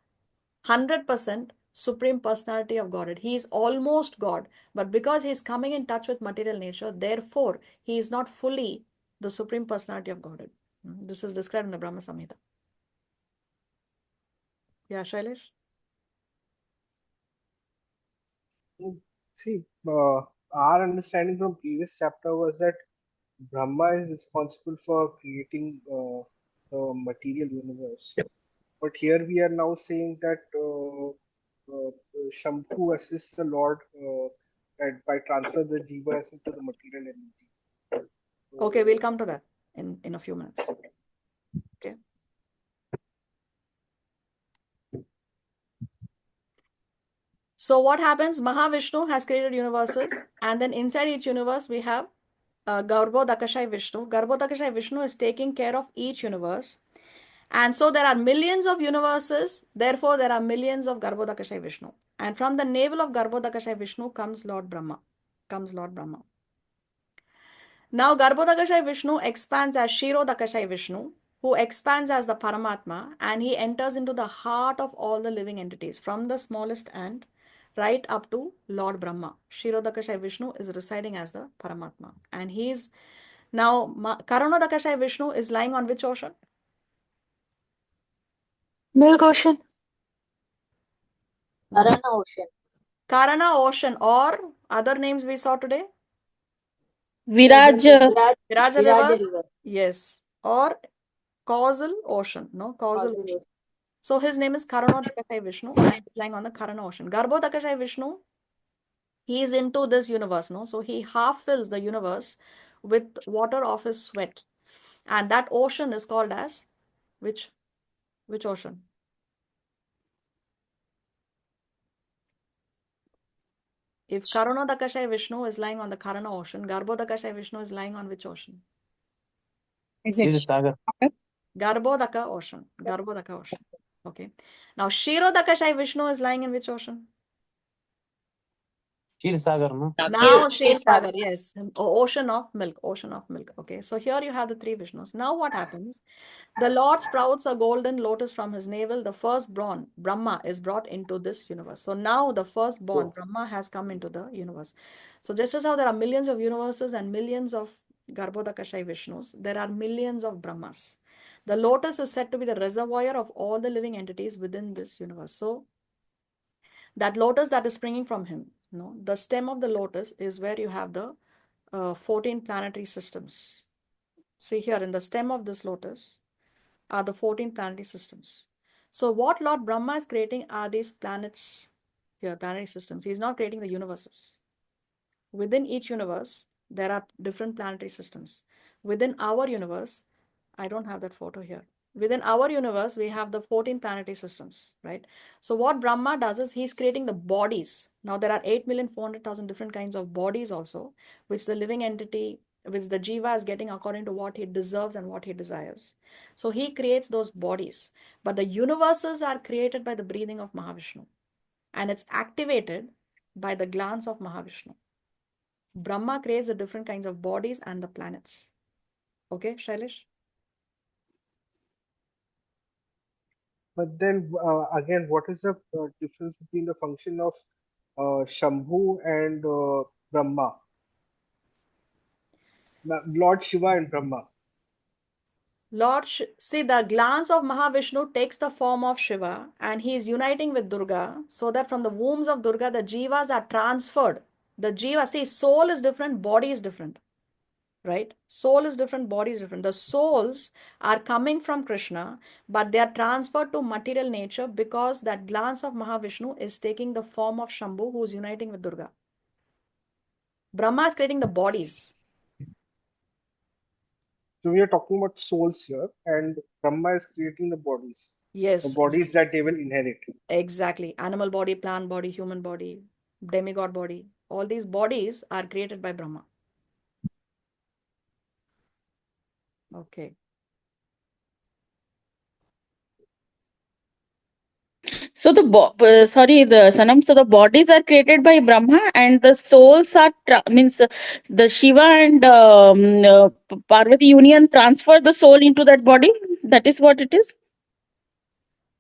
100% Supreme Personality of Godhead. He is almost God, but because he is coming in touch with material nature, therefore, he is not fully the Supreme Personality of Godhead. This is described in the Brahma Samhita. Yeah, Shailesh? See, our understanding from previous chapter was that Brahma is responsible for creating the material universe. But here we are now saying that Shambhu assists the Lord and by transfer the jivas into the material energy. Okay, we'll come to that in a few minutes. Okay. So what happens? Mahavishnu has created universes, and then inside each universe we have Garbhodakashayi Vishnu. Garbhodakashayi Vishnu is taking care of each universe. And so there are millions of universes, therefore there are millions of Garbhodakashayi Vishnu. And from the navel of Garbhodakashayi Vishnu comes Lord Brahma. Now Garbhodakashayi Vishnu expands as Kshirodakashayi Vishnu, who expands as the Paramatma, and he enters into the heart of all the living entities, from the smallest ant right up to Lord Brahma. Kshirodakashayi Vishnu is residing as the Paramatma. And he's now, Karanodakashayi Vishnu is lying on which ocean? Milk ocean. Karana ocean. Karana ocean, or other names we saw today? Viraj. Viraja river? Yes. Or causal ocean. No, causal ocean. Ocean. So his name is Kṛṣṇa Vishnu, and he's lying on the Karana ocean. Garbhodakashayi Vishnu, he is into this universe, no? So he half fills the universe with water of his sweat. And that ocean is called as which ocean? If Kṛṣṇa Vishnu is lying on the Karana ocean, Garbhodakashayi Vishnu is lying on which ocean? Is it Ksheer Sagar. Garbhodaka ocean. Garbhodaka ocean. Okay. Now Kshirodakashayi Vishnu is lying in which ocean? Ksheer Sagar, no? Now Kshir Sagar, yes. Ocean of milk. Ocean of milk. Okay. So here you have the three Vishnus. Now what happens? The Lord sprouts a golden lotus from his navel. The firstborn, Brahma, is brought into this universe. So now the firstborn, Brahma, has come into the universe. So just as how there are millions of universes and millions of Garbhodakashayi Vishnus, there are millions of Brahmas. The lotus is said to be the reservoir of all the living entities within this universe. So that lotus that is springing from him, no, the stem of the lotus is where you have the 14 planetary systems. See here in the stem of this lotus are the 14 planetary systems. So what Lord Brahma is creating are these planets here, planetary systems. He's not creating the universes. Within each universe, there are different planetary systems. Within our universe, I don't have that photo here. Within our universe, we have the 14 planetary systems, right? So what Brahma does is he's creating the bodies. Now there are 8,400,000 different kinds of bodies also, which the living entity, which the jiva is getting according to what he deserves and what he desires. So he creates those bodies. But the universes are created by the breathing of Mahavishnu. And it's activated by the glance of Mahavishnu. Brahma creates the different kinds of bodies and the planets. Okay, Shailesh? But then again, what is the difference between the function of Shambhu and Brahma? Lord Shiva and Brahma. See, the glance of Mahavishnu takes the form of Shiva and he is uniting with Durga so that from the wombs of Durga, the jivas are transferred. The jiva, see, soul is different, body is different, right? Soul is different, body is different. The souls are coming from Krishna, but they are transferred to material nature because that glance of Mahavishnu is taking the form of Shambhu who is uniting with Durga. Brahma is creating the bodies. So we are talking about souls here, and Brahma is creating the bodies. Yes. The bodies that they will inherit. Exactly. Animal body, plant body, human body, demigod body. All these bodies are created by Brahma. Okay. So sorry, the Sanam. So the bodies are created by Brahma, and the souls are means the Shiva and Parvati union transfer the soul into that body. That is what it is.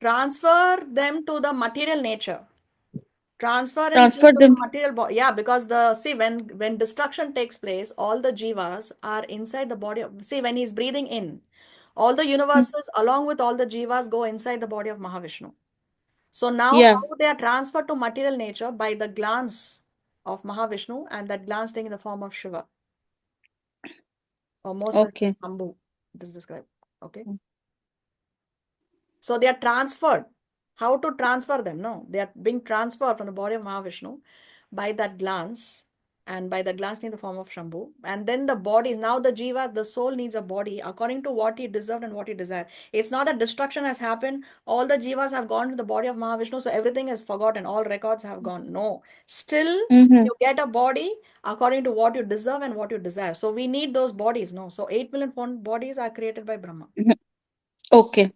Transfer them to the material nature. Transfer Transfer into the them. material body. Yeah, because when destruction takes place, all the jivas are inside the body of, see, when he's breathing in, all the universes along with all the jivas go inside the body of Mahavishnu. So now Yeah. how they are transferred to material nature by the glance of Mahavishnu, and that glance taking the form of Shiva. Or more specifically, Okay. Shambhu. It is described. Okay. So they are transferred. How to transfer them? No, they are being transferred from the body of Mahavishnu by that glance, and by the glance in the form of Shambhu. And then the bodies, now the jiva, the soul needs a body according to what he deserved and what he desired. It's not that destruction has happened, all the jivas have gone to the body of Mahavishnu, so everything is forgotten, all records have gone. No, still Mm-hmm. you get a body according to what you deserve and what you desire. So we need those bodies. No, so 8 million bodies are created by Brahma. Okay.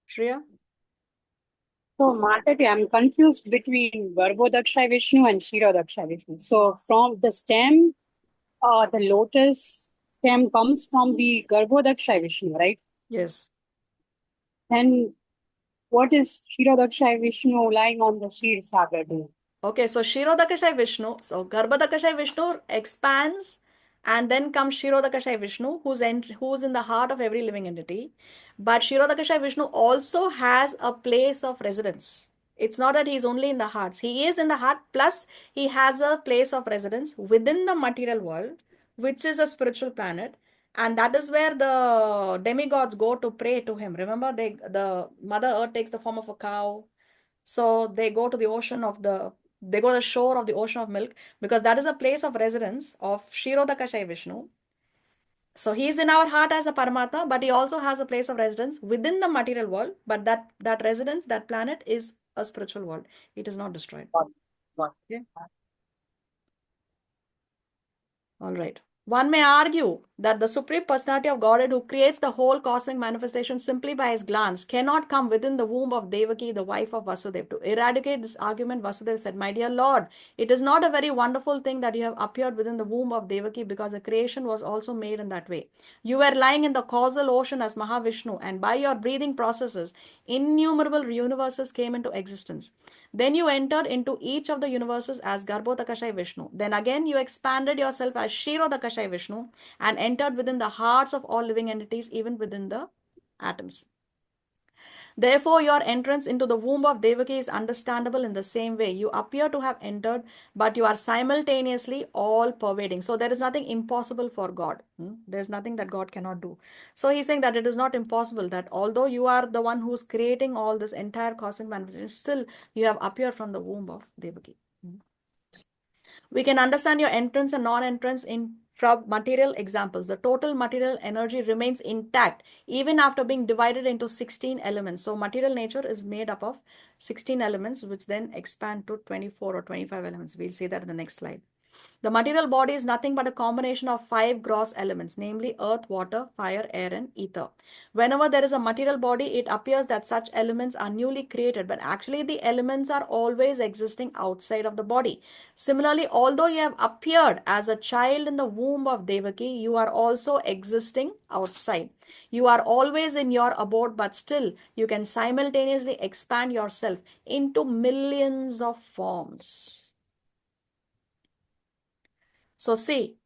Shreya? So, Mataji, I'm confused between Garbhodaksha Vishnu and Kshirodaksha Vishnu. So, from the stem, the lotus stem comes from the Garbhodaksha Vishnu, right? Yes. Then, what is Kshirodaksha Vishnu lying on the Kshir Sagar doing? Okay, so Kshirodakashayi Vishnu, so Garbhodakashayi Vishnu expands, and then comes Kshirodakashayi Vishnu, who's in the heart of every living entity. But Kshirodakashayi Vishnu also has a place of residence. It's not that he's only in the hearts. He is in the heart, plus he has a place of residence within the material world, which is a spiritual planet. And that is where the demigods go to pray to him. Remember, the Mother Earth takes the form of a cow. So they go to the they go to the shore of the ocean of milk, because that is a place of residence of Kshirodakashayi Vishnu. So he is in our heart as a Paramatma, but he also has a place of residence within the material world. But that residence, that planet, is a spiritual world. It is not destroyed. Okay. All right. One may argue that the Supreme Personality of Godhead, who creates the whole cosmic manifestation simply by his glance, cannot come within the womb of Devaki, the wife of Vasudeva. To eradicate this argument, Vasudeva said, "My dear Lord, it is not a very wonderful thing that you have appeared within the womb of Devaki, because the creation was also made in that way. You were lying in the causal ocean as Mahavishnu, and by your breathing processes, innumerable universes came into existence. Then you entered into each of the universes as Garbhodakashayi Vishnu. Then again you expanded yourself as Kshirodakashayi Vishnu and entered within the hearts of all living entities, even within the atoms. Therefore, your entrance into the womb of Devaki is understandable in the same way. You appear to have entered, but you are simultaneously all pervading. So there is nothing impossible for God. There's nothing that God cannot do. So he's saying that it is not impossible, that although you are the one who's creating all this entire cosmic manifestation, still you have appeared from the womb of Devaki. We can understand your entrance and non-entrance from material examples. The total material energy remains intact even after being divided into 16 elements. So material nature is made up of 16 elements, which then expand to 24 or 25 elements. We'll see that in the next slide. The material body is nothing but a combination of 5 gross elements, namely earth, water, fire, air, and ether. Whenever there is a material body, it appears that such elements are newly created, but actually the elements are always existing outside of the body. Similarly, although you have appeared as a child in the womb of Devaki, you are also existing outside. You are always in your abode, but still you can simultaneously expand yourself into millions of forms. So see,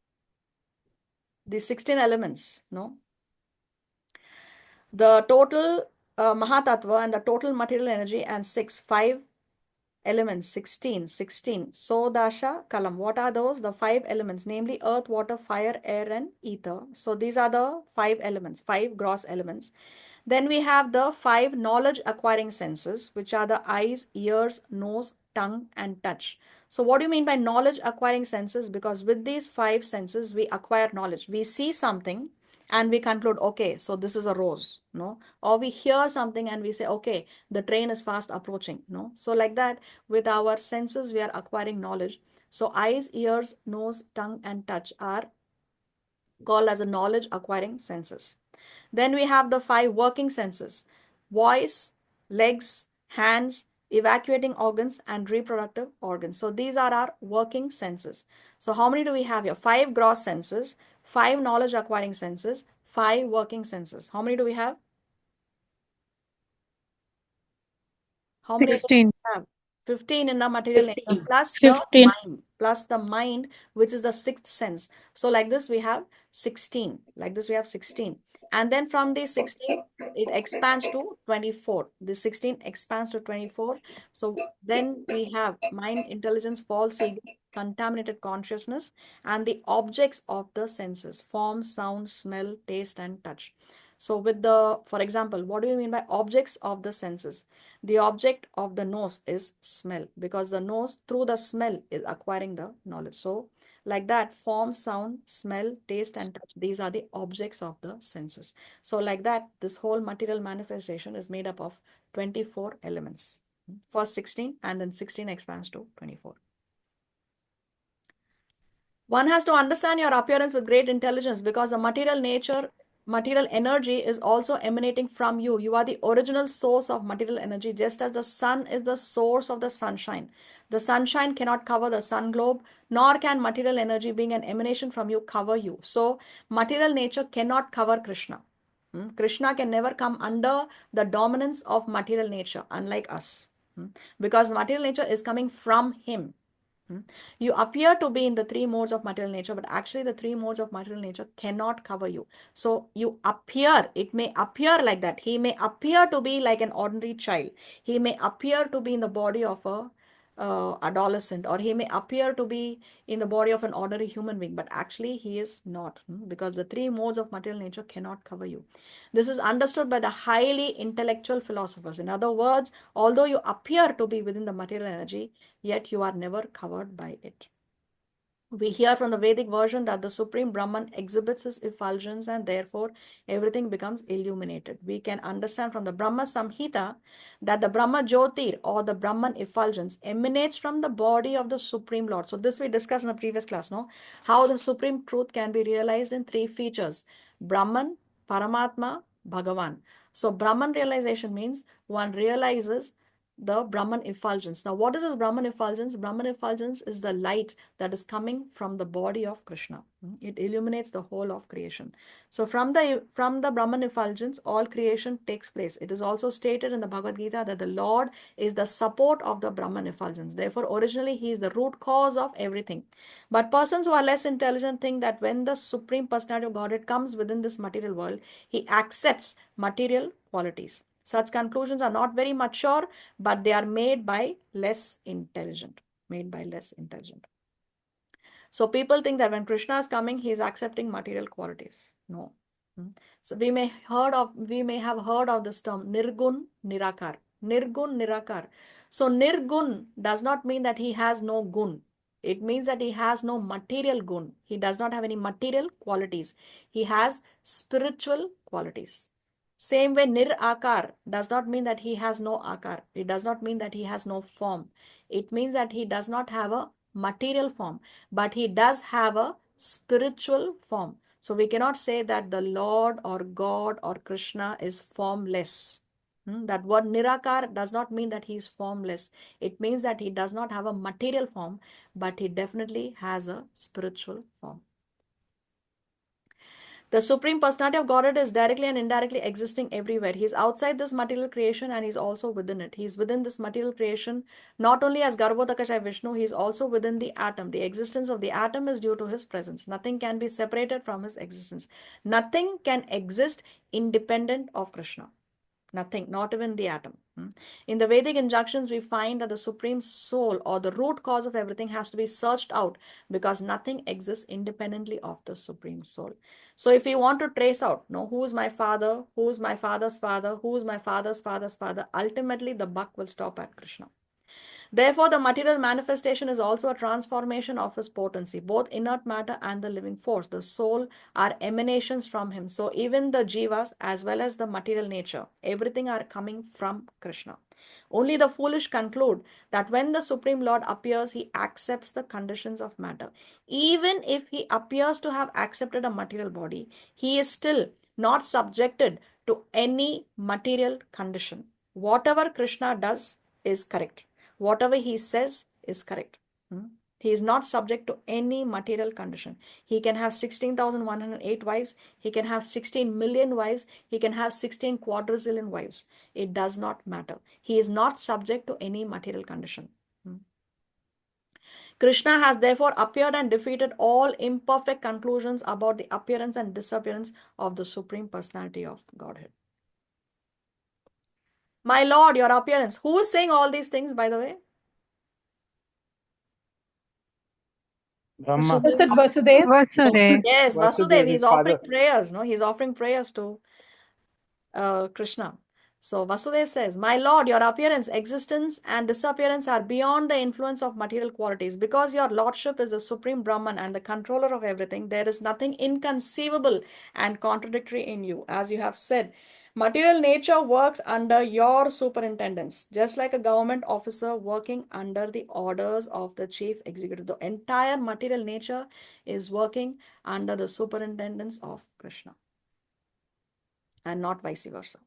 the 16 elements, no? The total Mahatattva and the total material energy and 5 elements, 16. So Dasha Kalam. What are those? The 5 elements, namely earth, water, fire, air, and ether. So these are the 5 elements, 5 gross elements. Then we have the 5 knowledge acquiring senses, which are the eyes, ears, nose, tongue, and touch. So what do you mean by knowledge acquiring senses? Because with these 5 senses, we acquire knowledge. We see something and we conclude, okay, so this is a rose, no? Or we hear something and we say, okay, the train is fast approaching, no? So like that, with our senses, we are acquiring knowledge. So eyes, ears, nose, tongue, and touch are called as a knowledge acquiring senses. Then we have the 5 working senses: voice, legs, hands, evacuating organs, and reproductive organs. So these are our working senses. So how many do we have here? 5 gross senses, 5 knowledge acquiring senses, 5 working senses. How many do we have? How many elements 16. we have? 15 in the material nature, plus 15. the mind, which is the 6th sense. So like this, we have 16. Like this, we have 16. And then from the 16, it expands to 24. The 16 expands to 24. So then we have mind, intelligence, false ego, contaminated consciousness, and the objects of the senses: form, sound, smell, taste, and touch. So with for example, what do you mean by objects of the senses? The object of the nose is smell, because the nose, through the smell, is acquiring the knowledge. So like that, form, sound, smell, taste, and touch, these are the objects of the senses. So like that, this whole material manifestation is made up of 24 elements. First 16, and then 16 expands to 24. One has to understand your appearance with great intelligence, because the material energy is also emanating from you. You are the original source of material energy, just as the sun is the source of the sunshine. The sunshine cannot cover the sun globe, nor can material energy, being an emanation from you, cover you. So material nature cannot cover Krishna. Krishna can never come under the dominance of material nature, unlike us. Because material nature is coming from him. You appear to be in the 3 modes of material nature, but actually the 3 modes of material nature cannot cover you. So you appear, it may appear like that. He may appear to be like an ordinary child. He may appear to be in the body of a adolescent, or he may appear to be in the body of an ordinary human being, but actually he is not, because the three modes of material nature cannot cover you. This is understood by the highly intellectual philosophers. In other words, although you appear to be within the material energy, yet you are never covered by it. We hear from the Vedic version that the Supreme Brahman exhibits his effulgence and therefore everything becomes illuminated. We can understand from the Brahma Samhita that the Brahma Jyotir or the Brahman effulgence emanates from the body of the Supreme Lord. So this we discussed in the previous class, no? How the Supreme Truth can be realized in three features: Brahman, Paramatma, Bhagavan. So Brahman realization means one realizes the Brahman effulgence. Now, what is this Brahman effulgence? Brahman effulgence is the light that is coming from the body of Krishna. It illuminates the whole of creation. So, from the Brahman effulgence, all creation takes place. It is also stated in the Bhagavad Gita that the Lord is the support of the Brahman effulgence. Therefore, originally he is the root cause of everything. But persons who are less intelligent think that when the Supreme Personality of Godhead comes within this material world, he accepts material qualities. Such conclusions are not very mature, but they are made by less intelligent. So people think that when Krishna is coming, he is accepting material qualities. No. So we may have heard of this term Nirgun Nirakar. Nirgun Nirakar. So Nirgun does not mean that he has no gun. It means that he has no material gun. He does not have any material qualities. He has spiritual qualities. Same way, Nirakar does not mean that he has no akar. It does not mean that he has no form. It means that he does not have a material form, but he does have a spiritual form. So we cannot say that the Lord or God or Krishna is formless. That word Nirakar does not mean that he is formless. It means that he does not have a material form, but he definitely has a spiritual form. The Supreme Personality of Godhead is directly and indirectly existing everywhere. He is outside this material creation and he is also within it. He is within this material creation not only as Garbhodakashayi Vishnu, he is also within the atom. The existence of the atom is due to his presence. Nothing can be separated from his existence. Nothing can exist independent of Krishna. Nothing, not even the atom. In the Vedic injunctions, we find that the Supreme Soul or the root cause of everything has to be searched out because nothing exists independently of the Supreme Soul. So if we want to trace out, who is my father, who is my father's father, who is my father's father's father, ultimately the buck will stop at Krishna. Therefore, the material manifestation is also a transformation of his potency, both inert matter and the living force. The soul are emanations from him. So even the jivas as well as the material nature, everything are coming from Krishna. Only the foolish conclude that when the Supreme Lord appears, he accepts the conditions of matter. Even if he appears to have accepted a material body, he is still not subjected to any material condition. Whatever Krishna does is correct. Whatever he says is correct. He is not subject to any material condition. He can have 16,108 wives. He can have 16 million wives. He can have 16 quadrillion wives. It does not matter. He is not subject to any material condition. Krishna has therefore appeared and defeated all imperfect conclusions about the appearance and disappearance of the Supreme Personality of Godhead. My Lord, your appearance. Who is saying all these things, by the way? Brahma. Was it Vasudev? Vasudev. Yes, Vasudev. He's his offering father. prayers. He's offering prayers to Krishna. So Vasudev says, my Lord, your appearance, existence and disappearance are beyond the influence of material qualities. Because your Lordship is the Supreme Brahman and the controller of everything, there is nothing inconceivable and contradictory in you. As you have said, material nature works under your superintendence, just like a government officer working under the orders of the chief executive. The entire material nature is working under the superintendence of Krishna and not vice versa.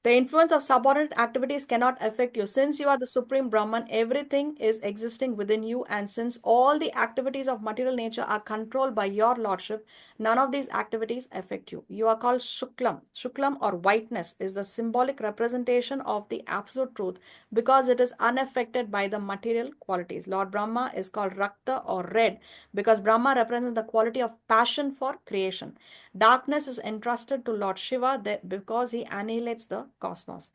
The influence of subordinate activities cannot affect you. Since you are the Supreme Brahman, everything is existing within you. And since all the activities of material nature are controlled by your Lordship, none of these activities affect you. You are called Shuklam. Shuklam or whiteness is the symbolic representation of the absolute truth because it is unaffected by the material qualities. Lord Brahma is called Rakta or red because Brahma represents the quality of passion for creation. Darkness is entrusted to Lord Shiva because he annihilates the cosmos.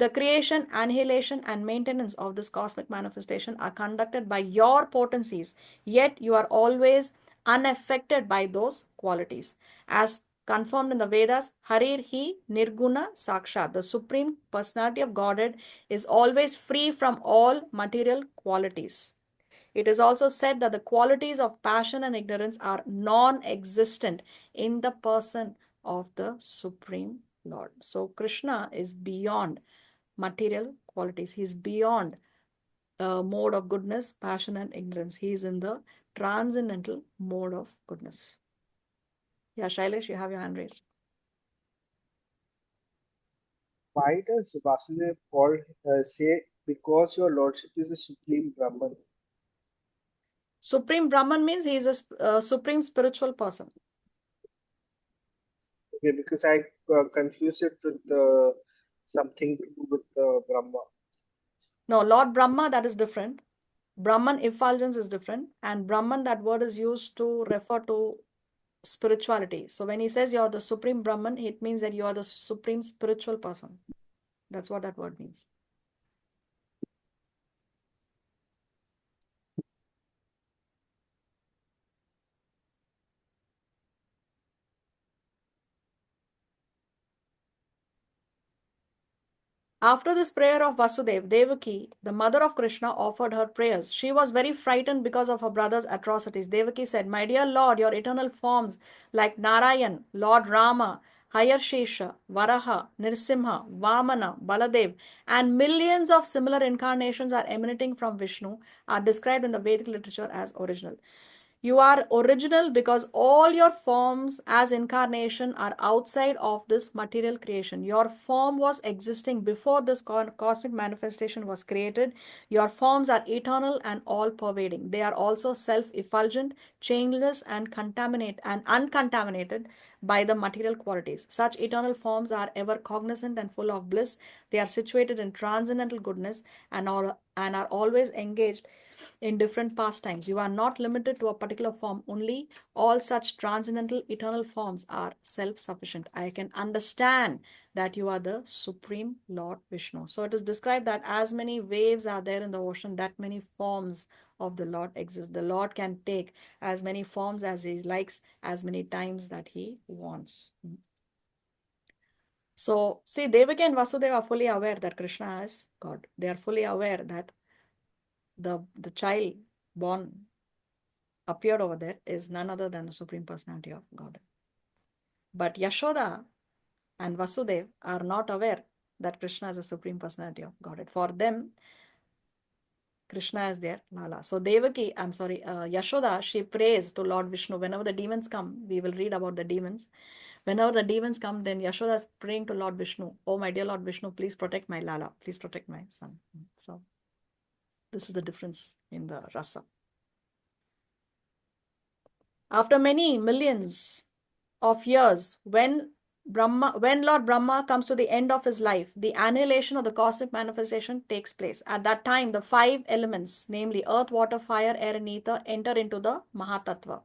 The creation, annihilation, and maintenance of this cosmic manifestation are conducted by your potencies, yet you are always unaffected by those qualities. As confirmed in the Vedas, Harir Hi Nirguna Sakshat, the Supreme Personality of Godhead, is always free from all material qualities. It is also said that the qualities of passion and ignorance are non-existent in the person of the Supreme Lord. So Krishna is beyond material qualities. He is beyond mode of goodness, passion and ignorance. He is in the transcendental mode of goodness. Yeah, Shailesh, you have your hand raised. Why does Vasudev say, because your lordship is the supreme Brahman? Supreme Brahman means he is a supreme spiritual person. Okay, because I confuse it with something to do with Brahma. No, Lord Brahma, that is different. Brahman effulgence is different. And Brahman, that word is used to refer to spirituality. So when he says you're the supreme Brahman, it means that you are the supreme spiritual person. That's what that word means. After this prayer of Vasudev, Devaki, the mother of Krishna, offered her prayers. She was very frightened because of her brother's atrocities. Devaki said, "My dear Lord, your eternal forms like Narayan, Lord Rama, Hayarshesha, Varaha, Nrsimha, Vamana, Baladev, and millions of similar incarnations are emanating from Vishnu are described in the Vedic literature as original. You are original because all your forms as incarnation are outside of this material creation. Your form was existing before this cosmic manifestation was created. Your forms are eternal and all pervading. They are also self-effulgent, changeless, and uncontaminated by the material qualities. Such eternal forms are ever cognizant and full of bliss. They are situated in transcendental goodness and are always engaged in different pastimes. You are not limited to a particular form. Only all such transcendental eternal forms are self-sufficient. I can understand that you are the Supreme Lord Vishnu. So it is described that as many waves are there in the ocean, that many forms of the Lord exist. The Lord can take as many forms as he likes, as many times that he wants. So, see, Devaki and Vasudeva are fully aware that Krishna is God. They are fully aware that the child born appeared over there is none other than the Supreme Personality of God. But Yashoda and Vasudev are not aware that Krishna is the Supreme Personality of Godhead. For them, Krishna is their Lala. So Yashoda, she prays to Lord Vishnu. Whenever the demons come, we will read about the demons. Whenever the demons come, then Yashoda is praying to Lord Vishnu. Oh, my dear Lord Vishnu, please protect my Lala. Please protect my son. So this is the difference in the rasa. After many millions of years, when Lord Brahma comes to the end of his life, the annihilation of the cosmic manifestation takes place. At that time, the 5 elements, namely earth, water, fire, air, and ether, enter into the Mahatattva.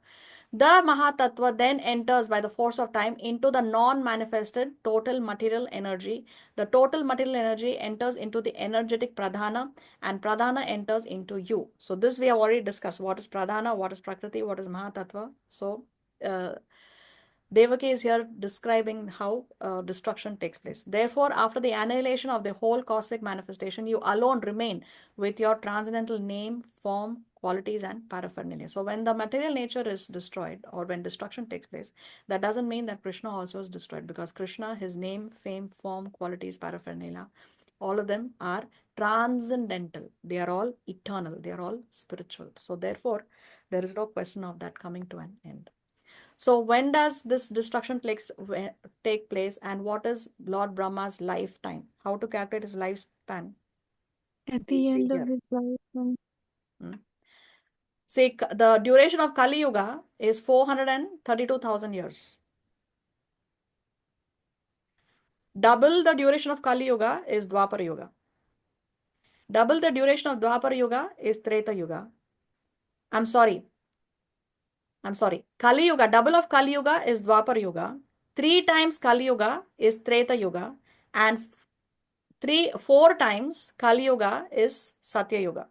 The Mahatattva then enters by the force of time into the non-manifested total material energy. The total material energy enters into the energetic Pradhana, and Pradhana enters into you. So this we have already discussed. What is Pradhana, what is Prakriti, what is Mahatattva. So Devaki is here describing how destruction takes place. Therefore, after the annihilation of the whole cosmic manifestation, you alone remain with your transcendental name, form, qualities, and paraphernalia. So when the material nature is destroyed, or when destruction takes place, that doesn't mean that Krishna also is destroyed, because Krishna, his name, fame, form, qualities, paraphernalia, all of them are transcendental. They are all eternal. They are all spiritual. So therefore, there is no question of that coming to an end. So when does this destruction take place, and what is Lord Brahma's lifetime? How to calculate his lifespan? At We the see end of here. his lifetime. See, the duration of Kali Yuga is 432,000 years. Double the duration of Kali Yuga is Dwapara Yuga. Double the duration of Dwapara Yuga is Treta Yuga. I'm sorry. Kali Yuga, double of Kali Yuga is Dwapara Yuga. 3 times Kali Yuga is Treta Yuga. And 4 times Kali Yuga is Satya Yuga.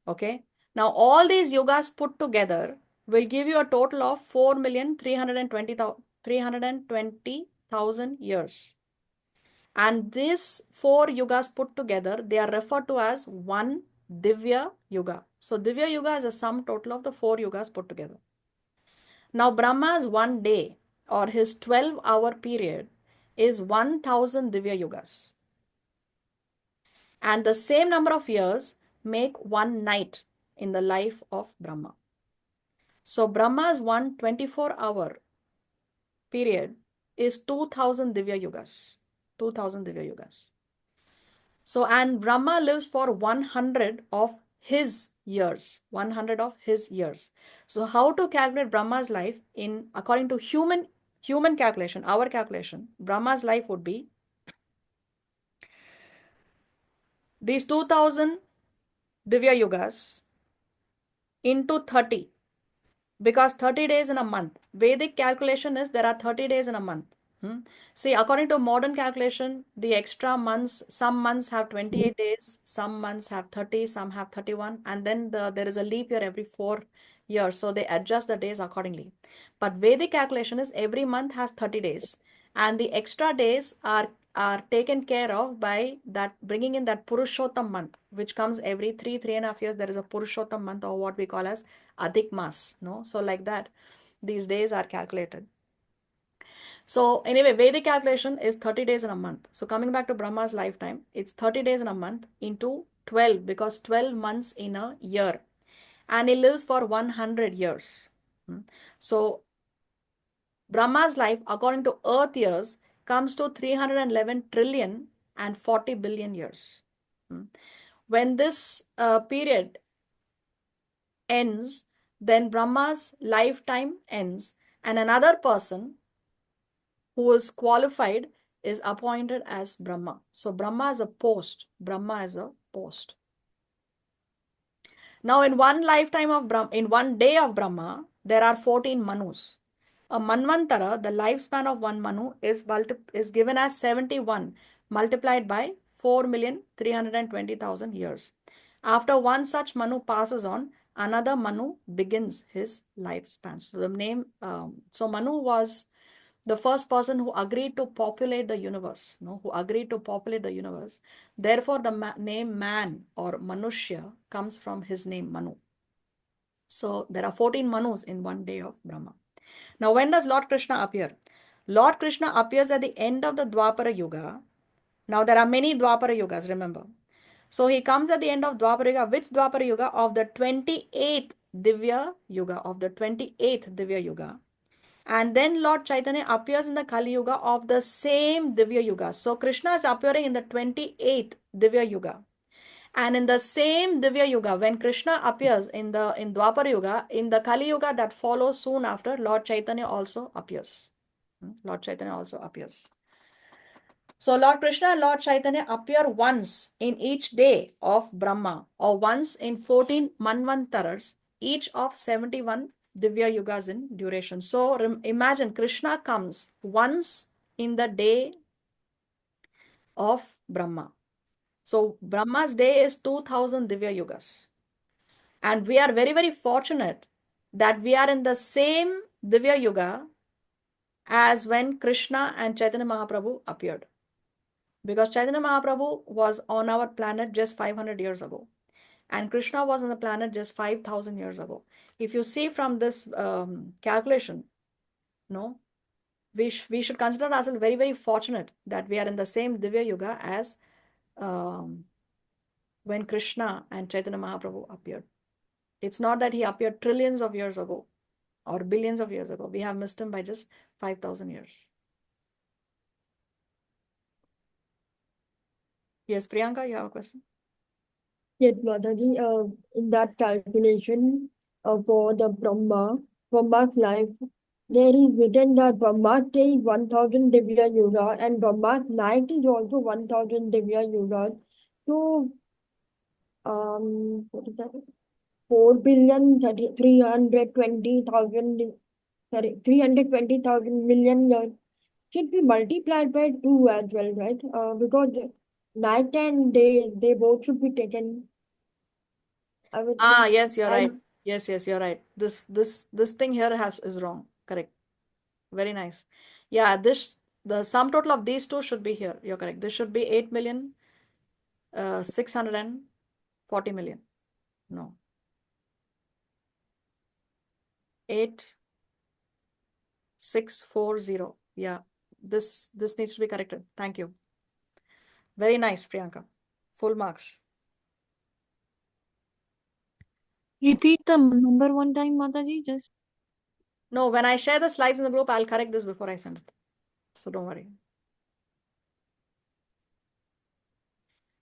Okay. Now all these yugas put together will give you a total of 4,320,000 years. And these 4 yugas put together, they are referred to as one Divya Yuga. So Divya Yuga is a sum total of the 4 yugas put together. Now Brahma's one day or his 12-hour period is 1,000 Divya Yugas. And the same number of years make one night in the life of Brahma. So Brahma's 124-hour period is 2,000 Divya Yugas. 2,000 Divya Yugas. So, and Brahma lives for 100 of his years. 100 of his years. So, how to calculate Brahma's life in according to human calculation, our calculation, Brahma's life would be these 2,000 Divya Yugas into 30. Because 30 days in a month. Vedic calculation is there are 30 days in a month. See, according to modern calculation, the extra months, some months have 28 days, some months have 30, some have 31, and then there is a leap year every 4 years. So they adjust the days accordingly. But Vedic calculation is every month has 30 days, and the extra days are taken care of by that bringing in that Purushottam month, which comes every 3.5 years. There is a Purushottam month, or what we call as Adhik Mas. No, so like that, these days are calculated. So anyway, Vedic calculation is 30 days in a month. So coming back to Brahma's lifetime, it's 30 days in a month into 12, because 12 months in a year, and he lives for 100 years. So Brahma's life, according to Earth years, comes to 311 trillion and 40 billion years. When this period ends, then Brahma's lifetime ends, and another person who is qualified is appointed as Brahma. So Brahma is a post. Brahma is a post. Now in one lifetime of Brahma, in one day of Brahma, there are 14 Manus. A Manvantara, the lifespan of one Manu, is given as 71 multiplied by 4,320,000 years. After one such Manu passes on, another Manu begins his lifespan. So the name, so Manu was the first person who agreed to populate the universe, who agreed to populate the universe. Therefore, the name man or Manushya comes from his name Manu. So there are 14 Manus in one day of Brahma. Now, when does Lord Krishna appear? Lord Krishna appears at the end of the Dwapara Yuga. Now, there are many Dwapara Yugas, remember. So, he comes at the end of Dwapara Yuga. Which Dwapara Yuga? Of the 28th Divya Yuga. Of the 28th Divya Yuga. And then Lord Chaitanya appears in the Kali Yuga of the same Divya Yuga. So, Krishna is appearing in the 28th Divya Yuga. And in the same Divya Yuga, when Krishna appears in Dwapara Yuga, in the Kali Yuga that follows soon after, Lord Chaitanya also appears. Lord Chaitanya also appears. So Lord Krishna and Lord Chaitanya appear once in each day of Brahma, or once in 14 Manvantaras, each of 71 Divya Yugas in duration. So imagine Krishna comes once in the day of Brahma. So Brahma's day is 2000 Divya Yugas. And we are very, very fortunate that we are in the same Divya Yuga as when Krishna and Chaitanya Mahaprabhu appeared. Because Chaitanya Mahaprabhu was on our planet just 500 years ago. And Krishna was on the planet just 5,000 years ago. If you see from this calculation, we should consider ourselves very, very fortunate that we are in the same Divya Yuga as when Krishna and Chaitanya Mahaprabhu appeared. It's not that he appeared trillions of years ago or billions of years ago. We have missed him by just 5,000 years. Yes, Priyanka, you have a question? Yes, Mataji, in that calculation for the Brahma's life, there is written that Brahma's day is 1000 Divya Yuga and Brahma's night is also 1000 Divya Yuga. So, what is that? 4,320,000, sorry, 320,000 million years. should be multiplied by 2 as well, right? Because night and day, they both should be taken. I would Ah, think. yes, you're right. And Yes, you're right. This thing here is wrong. Correct. Very nice. Yeah, the sum total of these two should be here. You're correct. This should be 8 million, 640 million. No. 8640. Yeah. This needs to be corrected. Thank you. Very nice, Priyanka. Full marks. Repeat the number one time, Mataji. Just No, when I share the slides in the group, I'll correct this before I send it. So don't worry.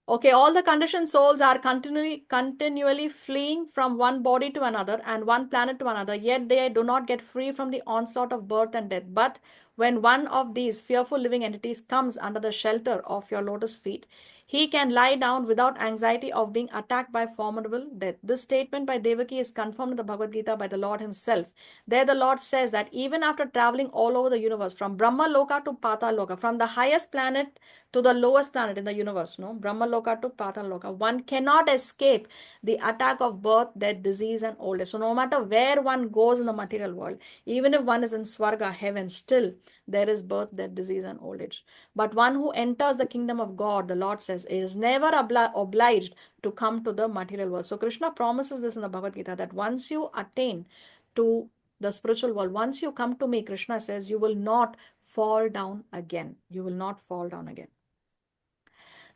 Okay, all the conditioned souls are continually fleeing from one body to another and one planet to another, yet they do not get free from the onslaught of birth and death. But when one of these fearful living entities comes under the shelter of your lotus feet, he can lie down without anxiety of being attacked by formidable death. This statement by Devaki is confirmed in the Bhagavad Gita by the Lord himself. There the Lord says that even after traveling all over the universe, from Brahma Loka to Patal Loka, from the highest planet to the lowest planet in the universe, no, Brahma Loka to Patal Loka, one cannot escape the attack of birth, death, disease, and old age. So no matter where one goes in the material world, even if one is in Swarga, heaven, still there is birth, death, disease, and old age. But one who enters the kingdom of God, the Lord says, is never obliged to come to the material world. So Krishna promises this in the Bhagavad Gita, that once you attain to the spiritual world, once you come to me, Krishna says, you will not fall down again. You will not fall down again.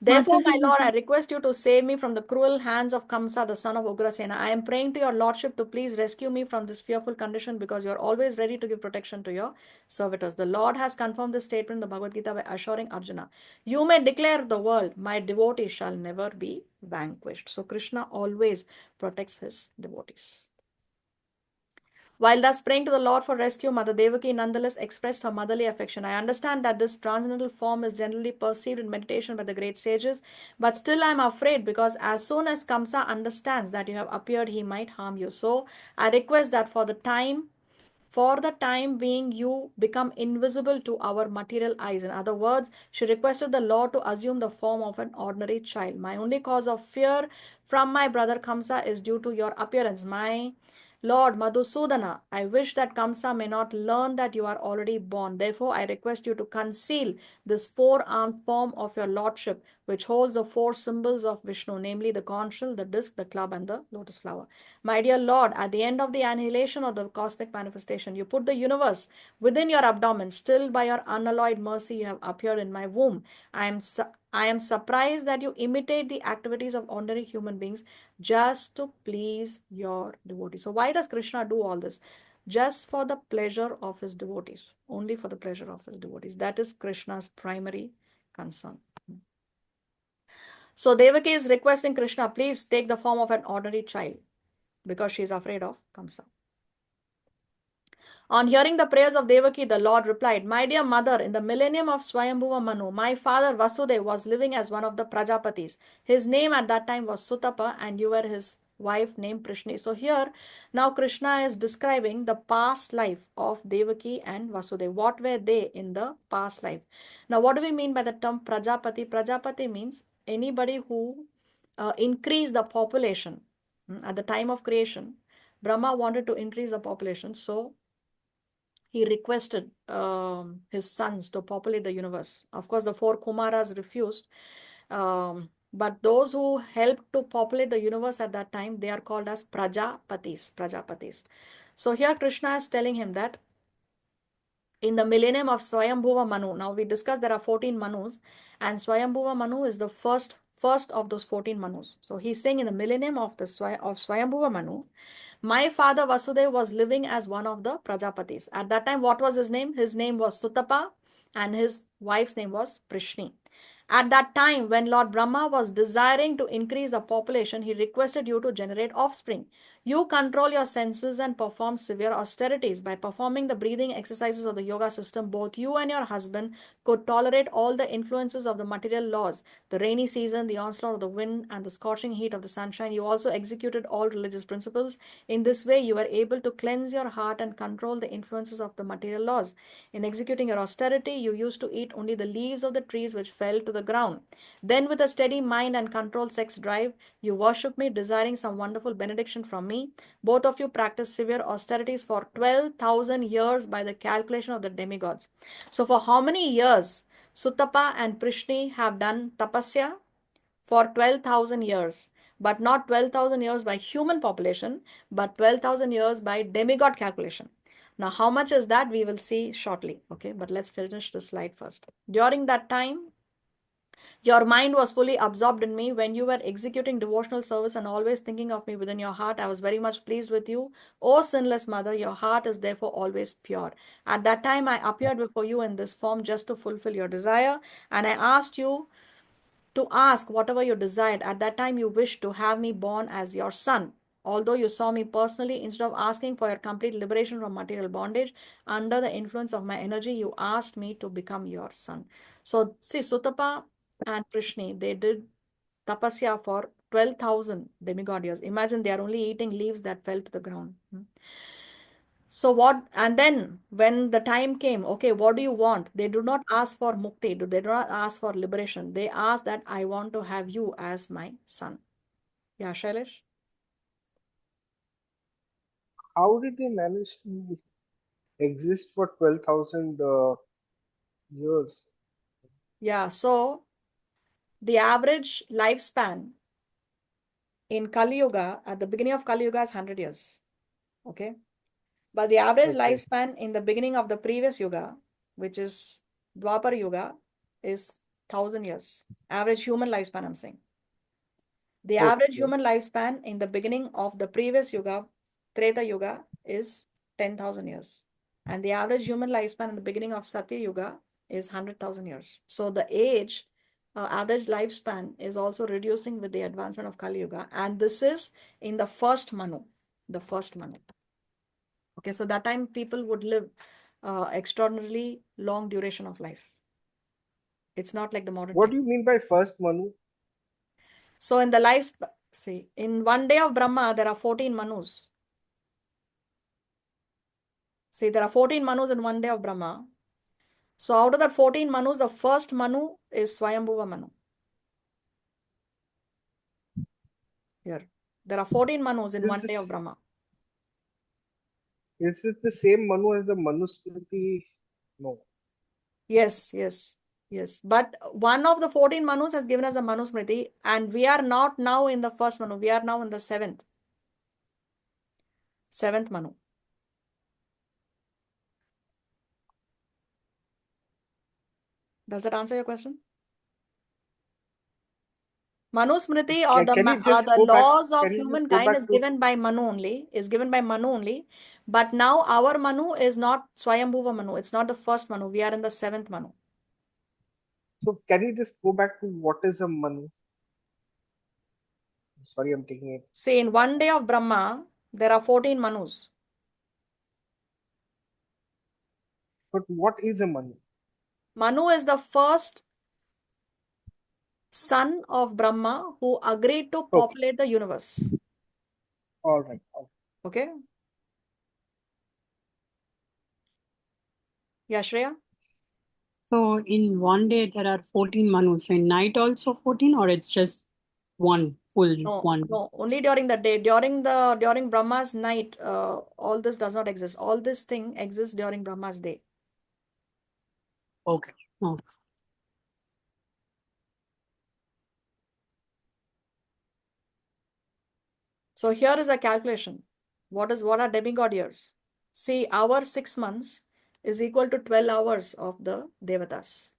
Therefore, my Mataji, this lord, I is request you to save me from the cruel hands of Kamsa, the son of Ugrasena. I am praying to your lordship to please rescue me from this fearful condition, because you are always ready to give protection to your servitors. The Lord has confirmed this statement in the Bhagavad Gita by assuring Arjuna, you may declare the world, my devotee shall never be vanquished. So Krishna always protects his devotees. While thus praying to the Lord for rescue, Mother Devaki nonetheless expressed her motherly affection. I understand that this transcendental form is generally perceived in meditation by the great sages, but still I am afraid, because as soon as Kamsa understands that you have appeared, he might harm you. So I request that for the time being, you become invisible to our material eyes. In other words, she requested the Lord to assume the form of an ordinary child. My only cause of fear from my brother Kamsa is due to your appearance. My Lord Madhusudana, I wish that Kamsa may not learn that you are already born. Therefore, I request you to conceal this four-armed form of your lordship, which holds the four symbols of Vishnu, namely the conch shell, the disc, the club, and the lotus flower. My dear Lord, at the end of the annihilation of the cosmic manifestation, you put the universe within your abdomen. Still, by your unalloyed mercy, you have appeared in my womb. I am surprised that you imitate the activities of ordinary human beings just to please your devotees. So why does Krishna do all this? Just for the pleasure of his devotees. Only for the pleasure of his devotees. That is Krishna's primary concern. So Devaki is requesting Krishna, please take the form of an ordinary child, because she is afraid of Kamsa. On hearing the prayers of Devaki, the Lord replied, my dear mother, in the millennium of Swayambhuva Manu, my father Vasudeva was living as one of the Prajapatis. His name at that time was Sutapa, and you were his wife named Prishni. So here, now Krishna is describing the past life of Devaki and Vasudeva. What were they in the past life? Now, what do we mean by the term Prajapati? Prajapati means anybody who increased the population. At the time of creation, Brahma wanted to increase the population. So he requested his sons to populate the universe. Of course, the four Kumaras refused. But those who helped to populate the universe at that time, they are called as Prajapatis. Prajapatis. So here Krishna is telling him that in the millennium of Swayambhuva Manu, now we discussed there are 14 Manus, and Swayambhuva Manu is the first of those 14 Manus. So he's saying in the millennium of Swayambhuva Manu, my father Vasudeva was living as one of the Prajapatis. At that time, what was his name? His name was Sutapa, and his wife's name was Prishni. At that time, when Lord Brahma was desiring to increase the population, he requested you to generate offspring. You control your senses and perform severe austerities. By performing the breathing exercises of the yoga system, both you and your husband could tolerate all the influences of the material laws, the rainy season, the onslaught of the wind, and the scorching heat of the sunshine. You also executed all religious principles. In this way, you were able to cleanse your heart and control the influences of the material laws. In executing your austerity, you used to eat only the leaves of the trees which fell to the ground. Then, with a steady mind and controlled sex drive, you worship me, desiring some wonderful benediction from me. Both of you practiced severe austerities for 12,000 years by the calculation of the demigods. So, for how many years Sutapa and Prishni have done tapasya? For 12,000 years, but not 12,000 years by human population, but 12,000 years by demigod calculation. Now, how much is that? We will see shortly. Okay, but let's finish the slide first. During that time, your mind was fully absorbed in me when you were executing devotional service and always thinking of me within your heart. I was very much pleased with you. O sinless mother, your heart is therefore always pure. At that time, I appeared before you in this form just to fulfill your desire, and I asked you to ask whatever you desired. At that time, you wished to have me born as your son. Although you saw me personally, instead of asking for your complete liberation from material bondage, under the influence of my energy, you asked me to become your son. So, see, Sutapa and Prishni, they did tapasya for 12,000 demigod years. Imagine they are only eating leaves that fell to the ground. So what, and then when the time came, okay, what do you want? They do not ask for mukti, they do not ask for liberation. They ask that I want to have you as my son. Yeah, Shailesh? How did they manage to exist for 12,000 years? Yeah, so the average lifespan in Kali Yuga, at the beginning of Kali Yuga is 100 years. Okay. But the average Okay. lifespan in the beginning of the previous Yuga, which is Dwapar Yuga, is 1,000 years. Average human lifespan, I'm saying. The average Okay. human lifespan in the beginning of the previous Yuga, Treta Yuga, is 10,000 years. And the average human lifespan in the beginning of Satya Yuga is 100,000 years. So the age, average lifespan is also reducing with the advancement of Kali Yuga. And this is in the first Manu. The first Manu. Okay, so that time people would live extraordinarily long duration of life. It's not like the modern What time. do you mean by first Manu? So in the life, see, in one day of Brahma, there are 14 Manus. See, there are 14 Manus in one day of Brahma. So out of that 14 Manus, the first Manu is Swayambhuva Manu. Here. There are 14 Manus in one day of Brahma. Is this the same Manu as the Manusmriti? No. Yes, yes, yes. But one of the 14 Manus has given us a Manusmriti, and we are not now in the first Manu. We are now in the seventh. Seventh Manu. Does that answer your question? Manusmriti or Can you just the go back? laws of Can you just go humankind back is to? given by Manu only, But now our Manu is not Swayambhuva Manu. It's not the first Manu. We are in the seventh Manu. So can you just go back to what is a Manu? Sorry, I'm taking it. See, in one day of Brahma, there are 14 Manus. But what is a Manu? Manu is the first son of Brahma who agreed to Okay. populate the universe. All right. Okay? Yeah, Shreya? So in one day there are 14 Manus. In night also 14, or it's just one full No, one? no, only during the day. During Brahma's night, all this does not exist. All this thing exists during Brahma's day. Okay. Oh. So here is a calculation. What are demigod years? See, our 6 months is equal to 12 hours of the Devatas.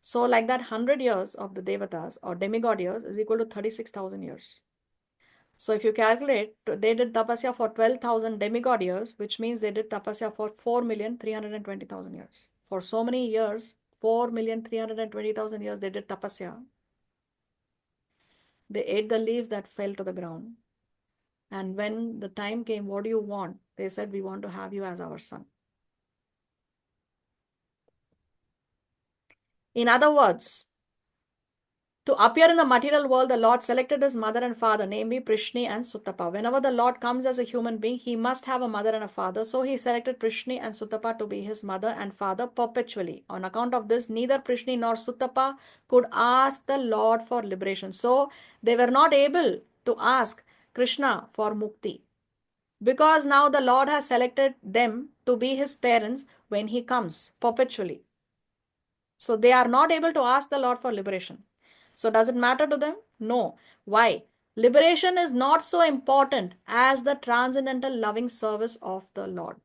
So like that 100 years of the Devatas or demigod years is equal to 36,000 years. So if you calculate, they did tapasya for 12,000 demigod years, which means they did tapasya for 4,320,000 years. For so many years, 4,320,000 years they did tapasya. They ate the leaves that fell to the ground. And when the time came, what do you want? They said, we want to have you as our son. In other words, to appear in the material world, the Lord selected his mother and father, namely Prishni and Suttapa. Whenever the Lord comes as a human being, he must have a mother and a father. So he selected Prishni and Suttapa to be his mother and father perpetually. On account of this, neither Prishni nor Suttapa could ask the Lord for liberation. So they were not able to ask Krishna for mukti, because now the Lord has selected them to be his parents when he comes perpetually. So they are not able to ask the Lord for liberation. So does it matter to them? No. Why? Liberation is not so important as the transcendental loving service of the Lord.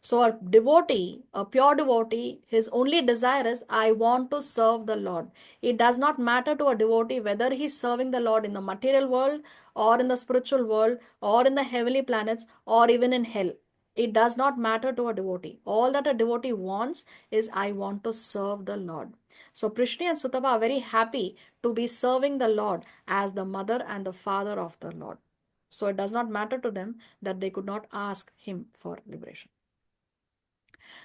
So a devotee, a pure devotee, his only desire is, I want to serve the Lord. It does not matter to a devotee whether he's serving the Lord in the material world or in the spiritual world or in the heavenly planets or even in hell. It does not matter to a devotee. All that a devotee wants is, I want to serve the Lord. So Prishni and Sutapa are very happy to be serving the Lord as the mother and the father of the Lord. So it does not matter to them that they could not ask him for liberation.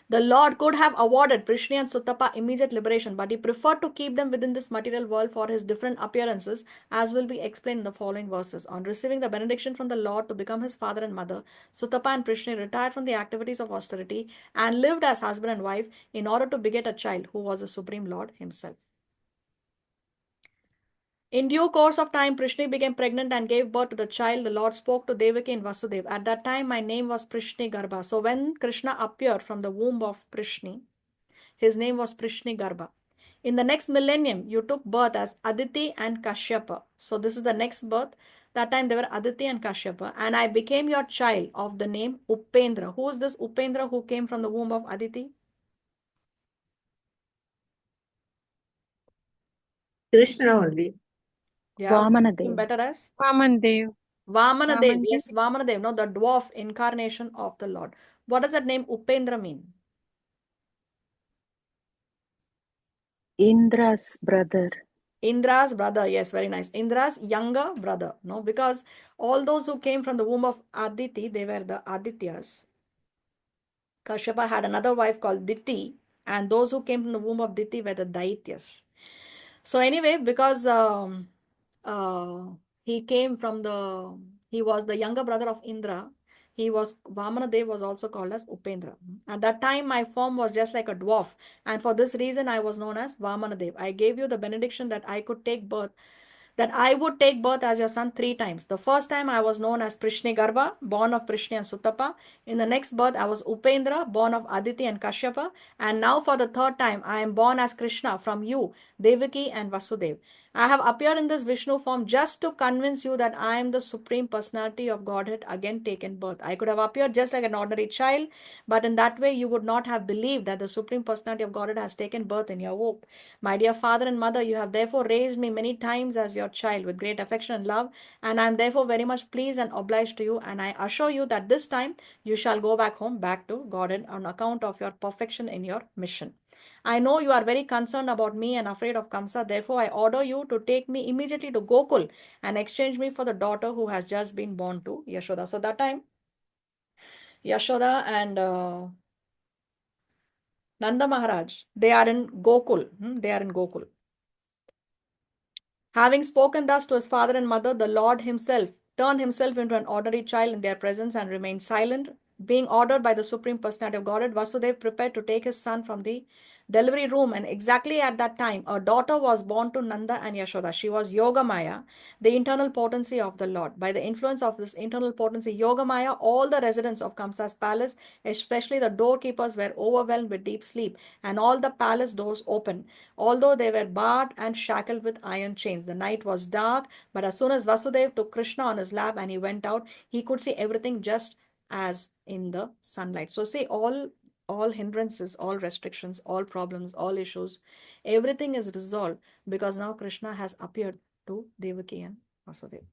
The Lord could have awarded Prishni and Suttapa immediate liberation, but he preferred to keep them within this material world for his different appearances, as will be explained in the following verses. On receiving the benediction from the Lord to become his father and mother, Suttapa and Prishni retired from the activities of austerity and lived as husband and wife in order to beget a child who was the Supreme Lord himself. In due course of time, Prishni became pregnant and gave birth to the child. The Lord spoke to Devaki and Vasudeva. At that time, my name was Prishni Garbha. So when Krishna appeared from the womb of Prishni, his name was Prishni Garbha. In the next millennium, you took birth as Aditi and Kashyapa. So this is the next birth. That time they were Aditi and Kashyapa. And I became your child of the name Upendra. Who is this Upendra who came from the womb of Aditi? Krishna only. Yeah. Vamanadev. Better as? Vamandev. Vamanadev. Vamanji. Yes, Vamanadev. No, the dwarf incarnation of the Lord. What does that name Upendra mean? Indra's brother. Indra's brother. Yes, very nice. Indra's younger brother. No, because all those who came from the womb of Aditi, they were the Adityas. Kashyapa had another wife called Diti, and those who came from the womb of Diti were the Daityas. So anyway, because uh, he came from he was the younger brother of Indra. Vamanadev was also called as Upendra. At that time, my form was just like a dwarf, and for this reason, I was known as Vamanadev. I gave you the benediction that I could take birth, that I would take birth as your son 3 times. The first time I was known as Prishni Garbha, born of Prishni and Suttapa. In the next birth, I was Upendra, born of Aditi and Kashyapa. And now for the third time, I am born as Krishna from you, Devaki and Vasudev. I have appeared in this Vishnu form just to convince you that I am the Supreme Personality of Godhead again taken birth. I could have appeared just like an ordinary child, but in that way you would not have believed that the Supreme Personality of Godhead has taken birth in your womb. My dear father and mother, you have therefore raised me many times as your child with great affection and love, and I am therefore very much pleased and obliged to you, and I assure you that this time you shall go back home, back to Godhead on account of your perfection in your mission. I know you are very concerned about me and afraid of Kamsa. Therefore, I order you to take me immediately to Gokul and exchange me for the daughter who has just been born to Yashoda. So that time, Yashoda and Nanda Maharaj, they are in Gokul. They are in Gokul. Having spoken thus to his father and mother, the Lord himself turned himself into an ordinary child in their presence and remained silent. Being ordered by the Supreme Personality of Godhead, Vasudev prepared to take his son from the delivery room, and exactly at that time, a daughter was born to Nanda and Yashoda. She was Yogamaya, the internal potency of the Lord. By the influence of this internal potency, Yogamaya, all the residents of Kamsa's palace, especially the doorkeepers, were overwhelmed with deep sleep, and all the palace doors opened, although they were barred and shackled with iron chains. The night was dark, but as soon as Vasudev took Krishna on his lap and he went out, he could see everything just as in the sunlight. So see, all hindrances, all restrictions, all problems, all issues, everything is resolved because now Krishna has appeared to Devaki and Vasudeva.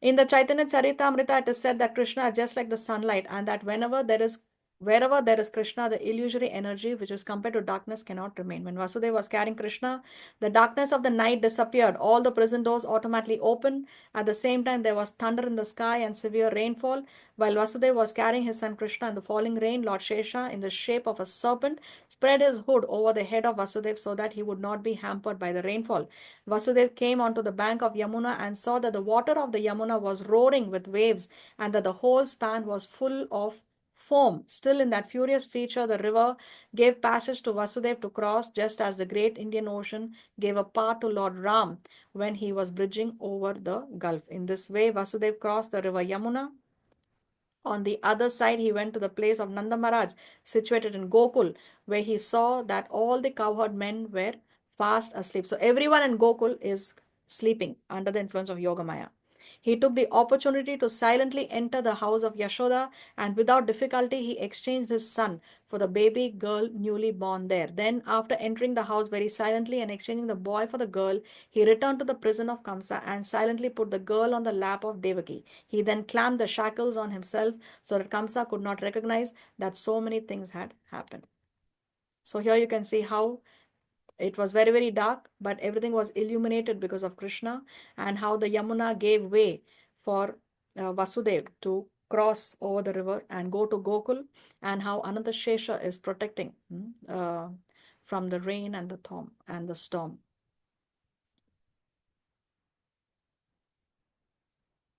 In the Chaitanya Charitamrita, it is said that Krishna is just like the sunlight, and that whenever there is Wherever there is Krishna, the illusory energy which is compared to darkness cannot remain. When Vasudeva was carrying Krishna, the darkness of the night disappeared. All the prison doors automatically opened. At the same time, there was thunder in the sky and severe rainfall. While Vasudeva was carrying his son Krishna in the falling rain, Lord Shesha, in the shape of a serpent, spread his hood over the head of Vasudeva so that he would not be hampered by the rainfall. Vasudeva came onto the bank of Yamuna and saw that the water of the Yamuna was roaring with waves and that the whole span was full of foam. Still in that furious feature, the river gave passage to Vasudeva to cross, just as the great Indian Ocean gave a path to Lord Ram when he was bridging over the gulf. In this way, Vasudeva crossed the river Yamuna. On the other side, he went to the place of Nanda Maharaj, situated in Gokul, where he saw that all the cowherd men were fast asleep. So everyone in Gokul is sleeping under the influence of Yogamaya. He took the opportunity to silently enter the house of Yashoda, and without difficulty he exchanged his son for the baby girl newly born there. Then, after entering the house very silently and exchanging the boy for the girl, he returned to the prison of Kamsa and silently put the girl on the lap of Devaki. He then clamped the shackles on himself so that Kamsa could not recognize that so many things had happened. So here you can see how it was very, very dark, but everything was illuminated because of Krishna, and how the Yamuna gave way for Vasudev to cross over the river and go to Gokul, and how Ananta Shesha is protecting from the rain and the storm.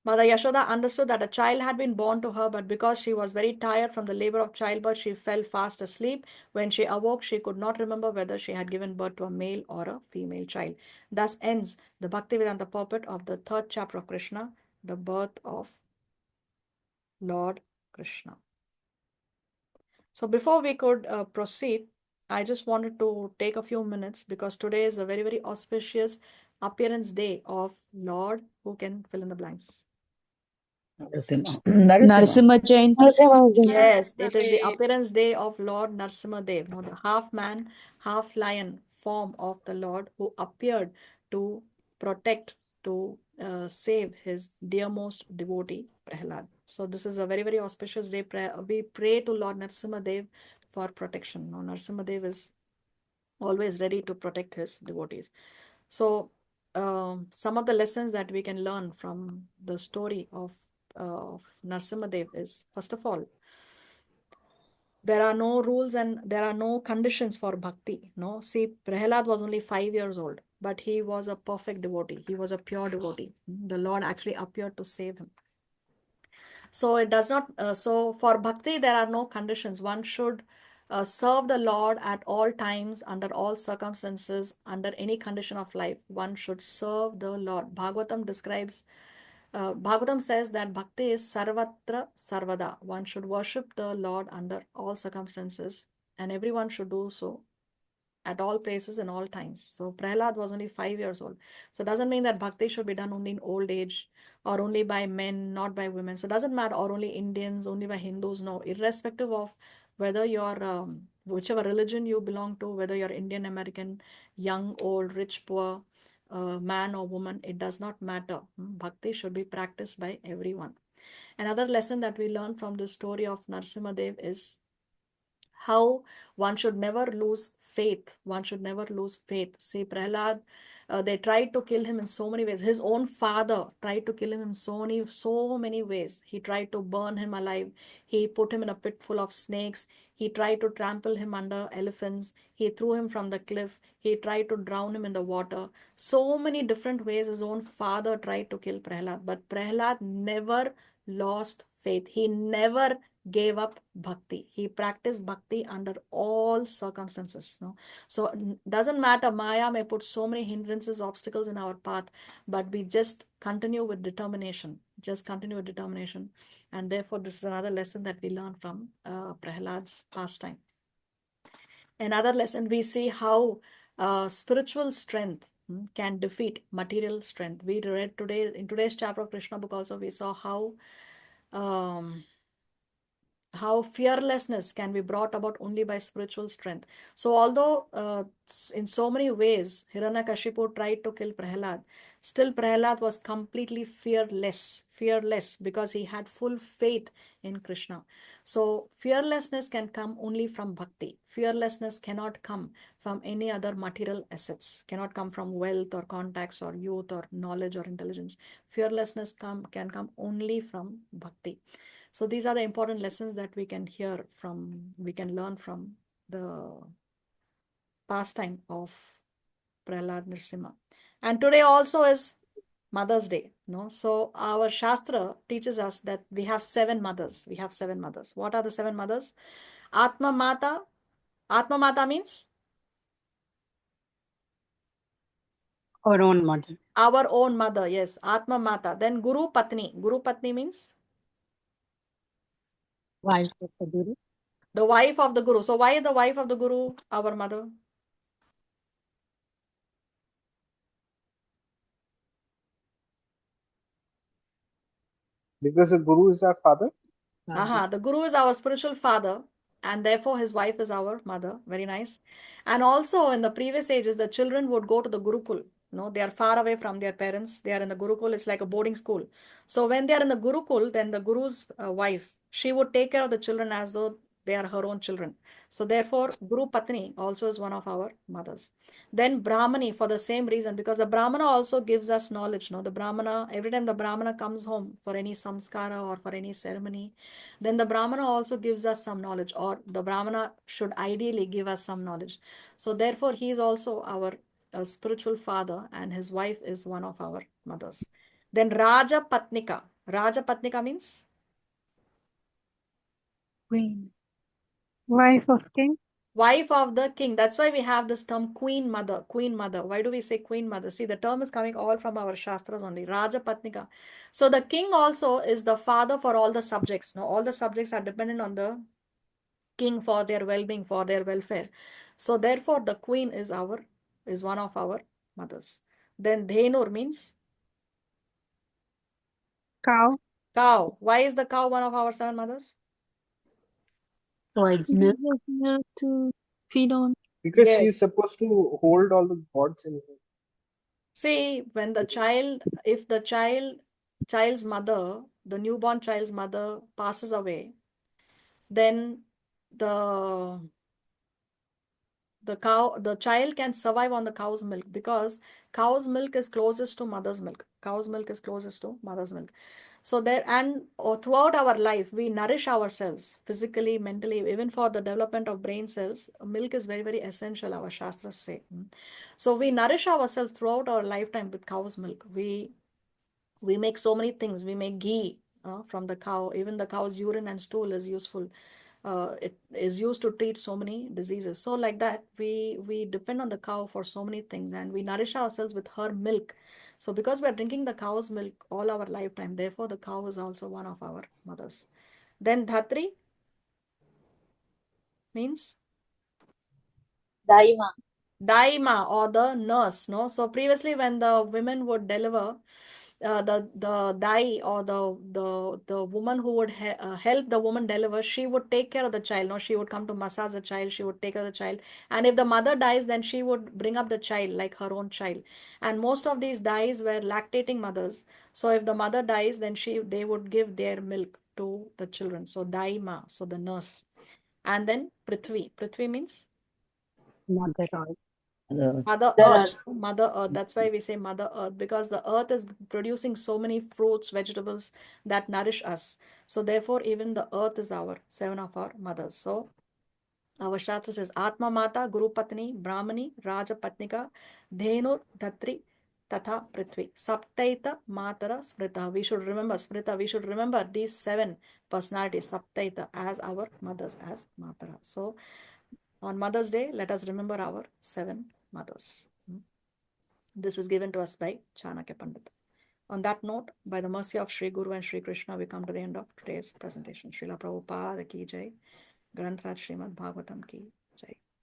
Mother Yashoda understood that a child had been born to her, but because she was very tired from the labor of childbirth, she fell fast asleep. When she awoke, she could not remember whether she had given birth to a male or a female child. Thus ends the Bhaktivedanta purport of the 3rd chapter of Krishna, the birth of Lord Krishna. So before we could proceed, I just wanted to take a few minutes because today is a very, very auspicious appearance day of Lord. Who can fill in the blanks? Narasimha Jayanti. Yes, it is the appearance day of Lord Narasimha Dev, the half man, half lion form of the Lord who appeared to protect, to save his dearmost devotee Prahlad. So this is a very, very auspicious day. We pray to Lord Narasimha Dev for protection. Now, Narasimha Dev is always ready to protect his devotees. So some of the lessons that we can learn from the story of Narasimha Dev is, first of all, there are no rules and there are no conditions for bhakti. No, see, Prahlad was only 5 years old, but he was a perfect devotee. He was a pure devotee. The Lord actually appeared to save him. So it does not. So for bhakti, there are no conditions. One should serve the Lord at all times, under all circumstances, under any condition of life. One should serve the Lord. Bhagavatam describes. Bhagavatam says that bhakti is sarvatra sarvada. One should worship the Lord under all circumstances, and everyone should do so at all places and all times. So Prahlad was only 5 years old. So it doesn't mean that bhakti should be done only in old age or only by men, not by women. So it doesn't matter, or only Indians, only by Hindus. No, irrespective of whether you're whichever religion you belong to, whether you're Indian, American, young, old, rich, poor, man or woman, it does not matter. Bhakti should be practiced by everyone. Another lesson that we learn from the story of Narasimha Dev is how one should never lose faith. One should never lose faith. See, Prahlad, they tried to kill him in so many ways. His own father tried to kill him in so many ways. He tried to burn him alive. He put him in a pit full of snakes. He tried to trample him under elephants. He threw him from the cliff. He tried to drown him in the water. So many different ways his own father tried to kill Prahlad. But Prahlad never lost faith. He never gave up bhakti. He practiced bhakti under all circumstances. No? So doesn't matter, Maya may put so many hindrances, obstacles in our path, but we just continue with determination. Just continue with determination. And therefore, this is another lesson that we learn from Prahlad's pastime. Another lesson, we see how spiritual strength can defeat material strength. We read today, in today's chapter of Krishna book also, we saw how how fearlessness can be brought about only by spiritual strength. So although in so many ways Hiranyakashipu tried to kill Prahlad, still Prahlad was completely fearless because he had full faith in Krishna. So fearlessness can come only from bhakti. Fearlessness cannot come from any other material assets, cannot come from wealth or contacts or youth or knowledge or intelligence. Fearlessness can come only from bhakti. So these are the important lessons that we can learn from the pastime of Prahlad Nrsimha. And today also is Mother's Day. No? So our Shastra teaches us that we have 7 mothers. We have 7 mothers. What are the 7 mothers? Atma Mata. Atma Mata means? Our own mother. Our own mother, yes. Atma Mata. Then Guru Patni. Guru Patni means? Wife of the Guru. The wife of the Guru. So why the wife of the Guru our mother? Because the Guru is our father. The Guru is our spiritual father, and therefore his wife is our mother. Very nice. And also in the previous ages, the children would go to the Gurukul. No, they are far away from their parents. They are in the Gurukul. It's like a boarding school. So when they are in the Gurukul, then the Guru's wife, she would take care of the children as though they are her own children. So therefore, Guru Patni also is one of our mothers. Then Brahmani for the same reason, because the Brahmana also gives us knowledge. No, the Brahmana, every time the Brahmana comes home for any samskara or for any ceremony, then the Brahmana also gives us some knowledge, or the Brahmana should ideally give us some knowledge. So therefore, he is also our spiritual father, and his wife is one of our mothers. Then Raja Patnika. Raja Patnika means? Queen. Wife of king. Wife of the king. That's why we have this term queen mother. Queen mother. Why do we say queen mother? See, the term is coming all from our Shastras only. Raja Patnika. So the king also is the father for all the subjects. No, all the subjects are dependent on the king for their well-being, for their welfare. So therefore, the queen is one of our mothers. Then Dhenur means Cow. cow. Why is the cow one of our 7 mothers? Provides Gives milk. us milk to feed on. Because she is Yes. supposed to hold all the gods in her. See, when if the child's mother, the newborn child's mother passes away, then the the child can survive on the cow's milk, because cow's milk is closest to mother's milk. Cow's milk is closest to mother's milk. So throughout our life, we nourish ourselves physically, mentally, even for the development of brain cells. Milk is very, very essential, our Shastras say. So we nourish ourselves throughout our lifetime with cow's milk. We make so many things. We make ghee from the cow. Even the cow's urine and stool is useful. It is used to treat so many diseases. So like that, we depend on the cow for so many things, and we nourish ourselves with her milk. So because we are drinking the cow's milk all our lifetime, therefore the cow is also one of our mothers. Then Dhatri means Daima. Daima, or the nurse. No, so previously when the women would deliver, the dai, or the woman who would help the woman deliver, she would take care of the child. No, she would come to massage the child, she would take care of the child, and if the mother dies, then she would bring up the child like her own child. And most of these dais were lactating mothers. So if the mother dies, then they would give their milk to the children. So daima, so the nurse. And then Prithvi means Mother Earth. Mother There are Earth. Mother Earth. That's why we say Mother Earth, because the earth is producing so many fruits, vegetables that nourish us. So therefore, even the earth is 7 of our mothers. So our Shastra says Atma Mata, Guru Patni, Brahmani, Raja Patnika, Dhenur, Dhatri, Tatha Prithvi. Saptaita Matara Smrita. We should remember Smrita. We should remember these 7 personalities, Saptaita, as our mothers, as Matara. So on Mother's Day, let us remember our 7 mothers. This is given to us by Chanakya Pandit. On that note, by the mercy of Sri Guru and Sri Krishna, we come to the end of today's presentation. Srila Prabhupada ki jai, Granth Raj Srimad Bhagavatam ki jai.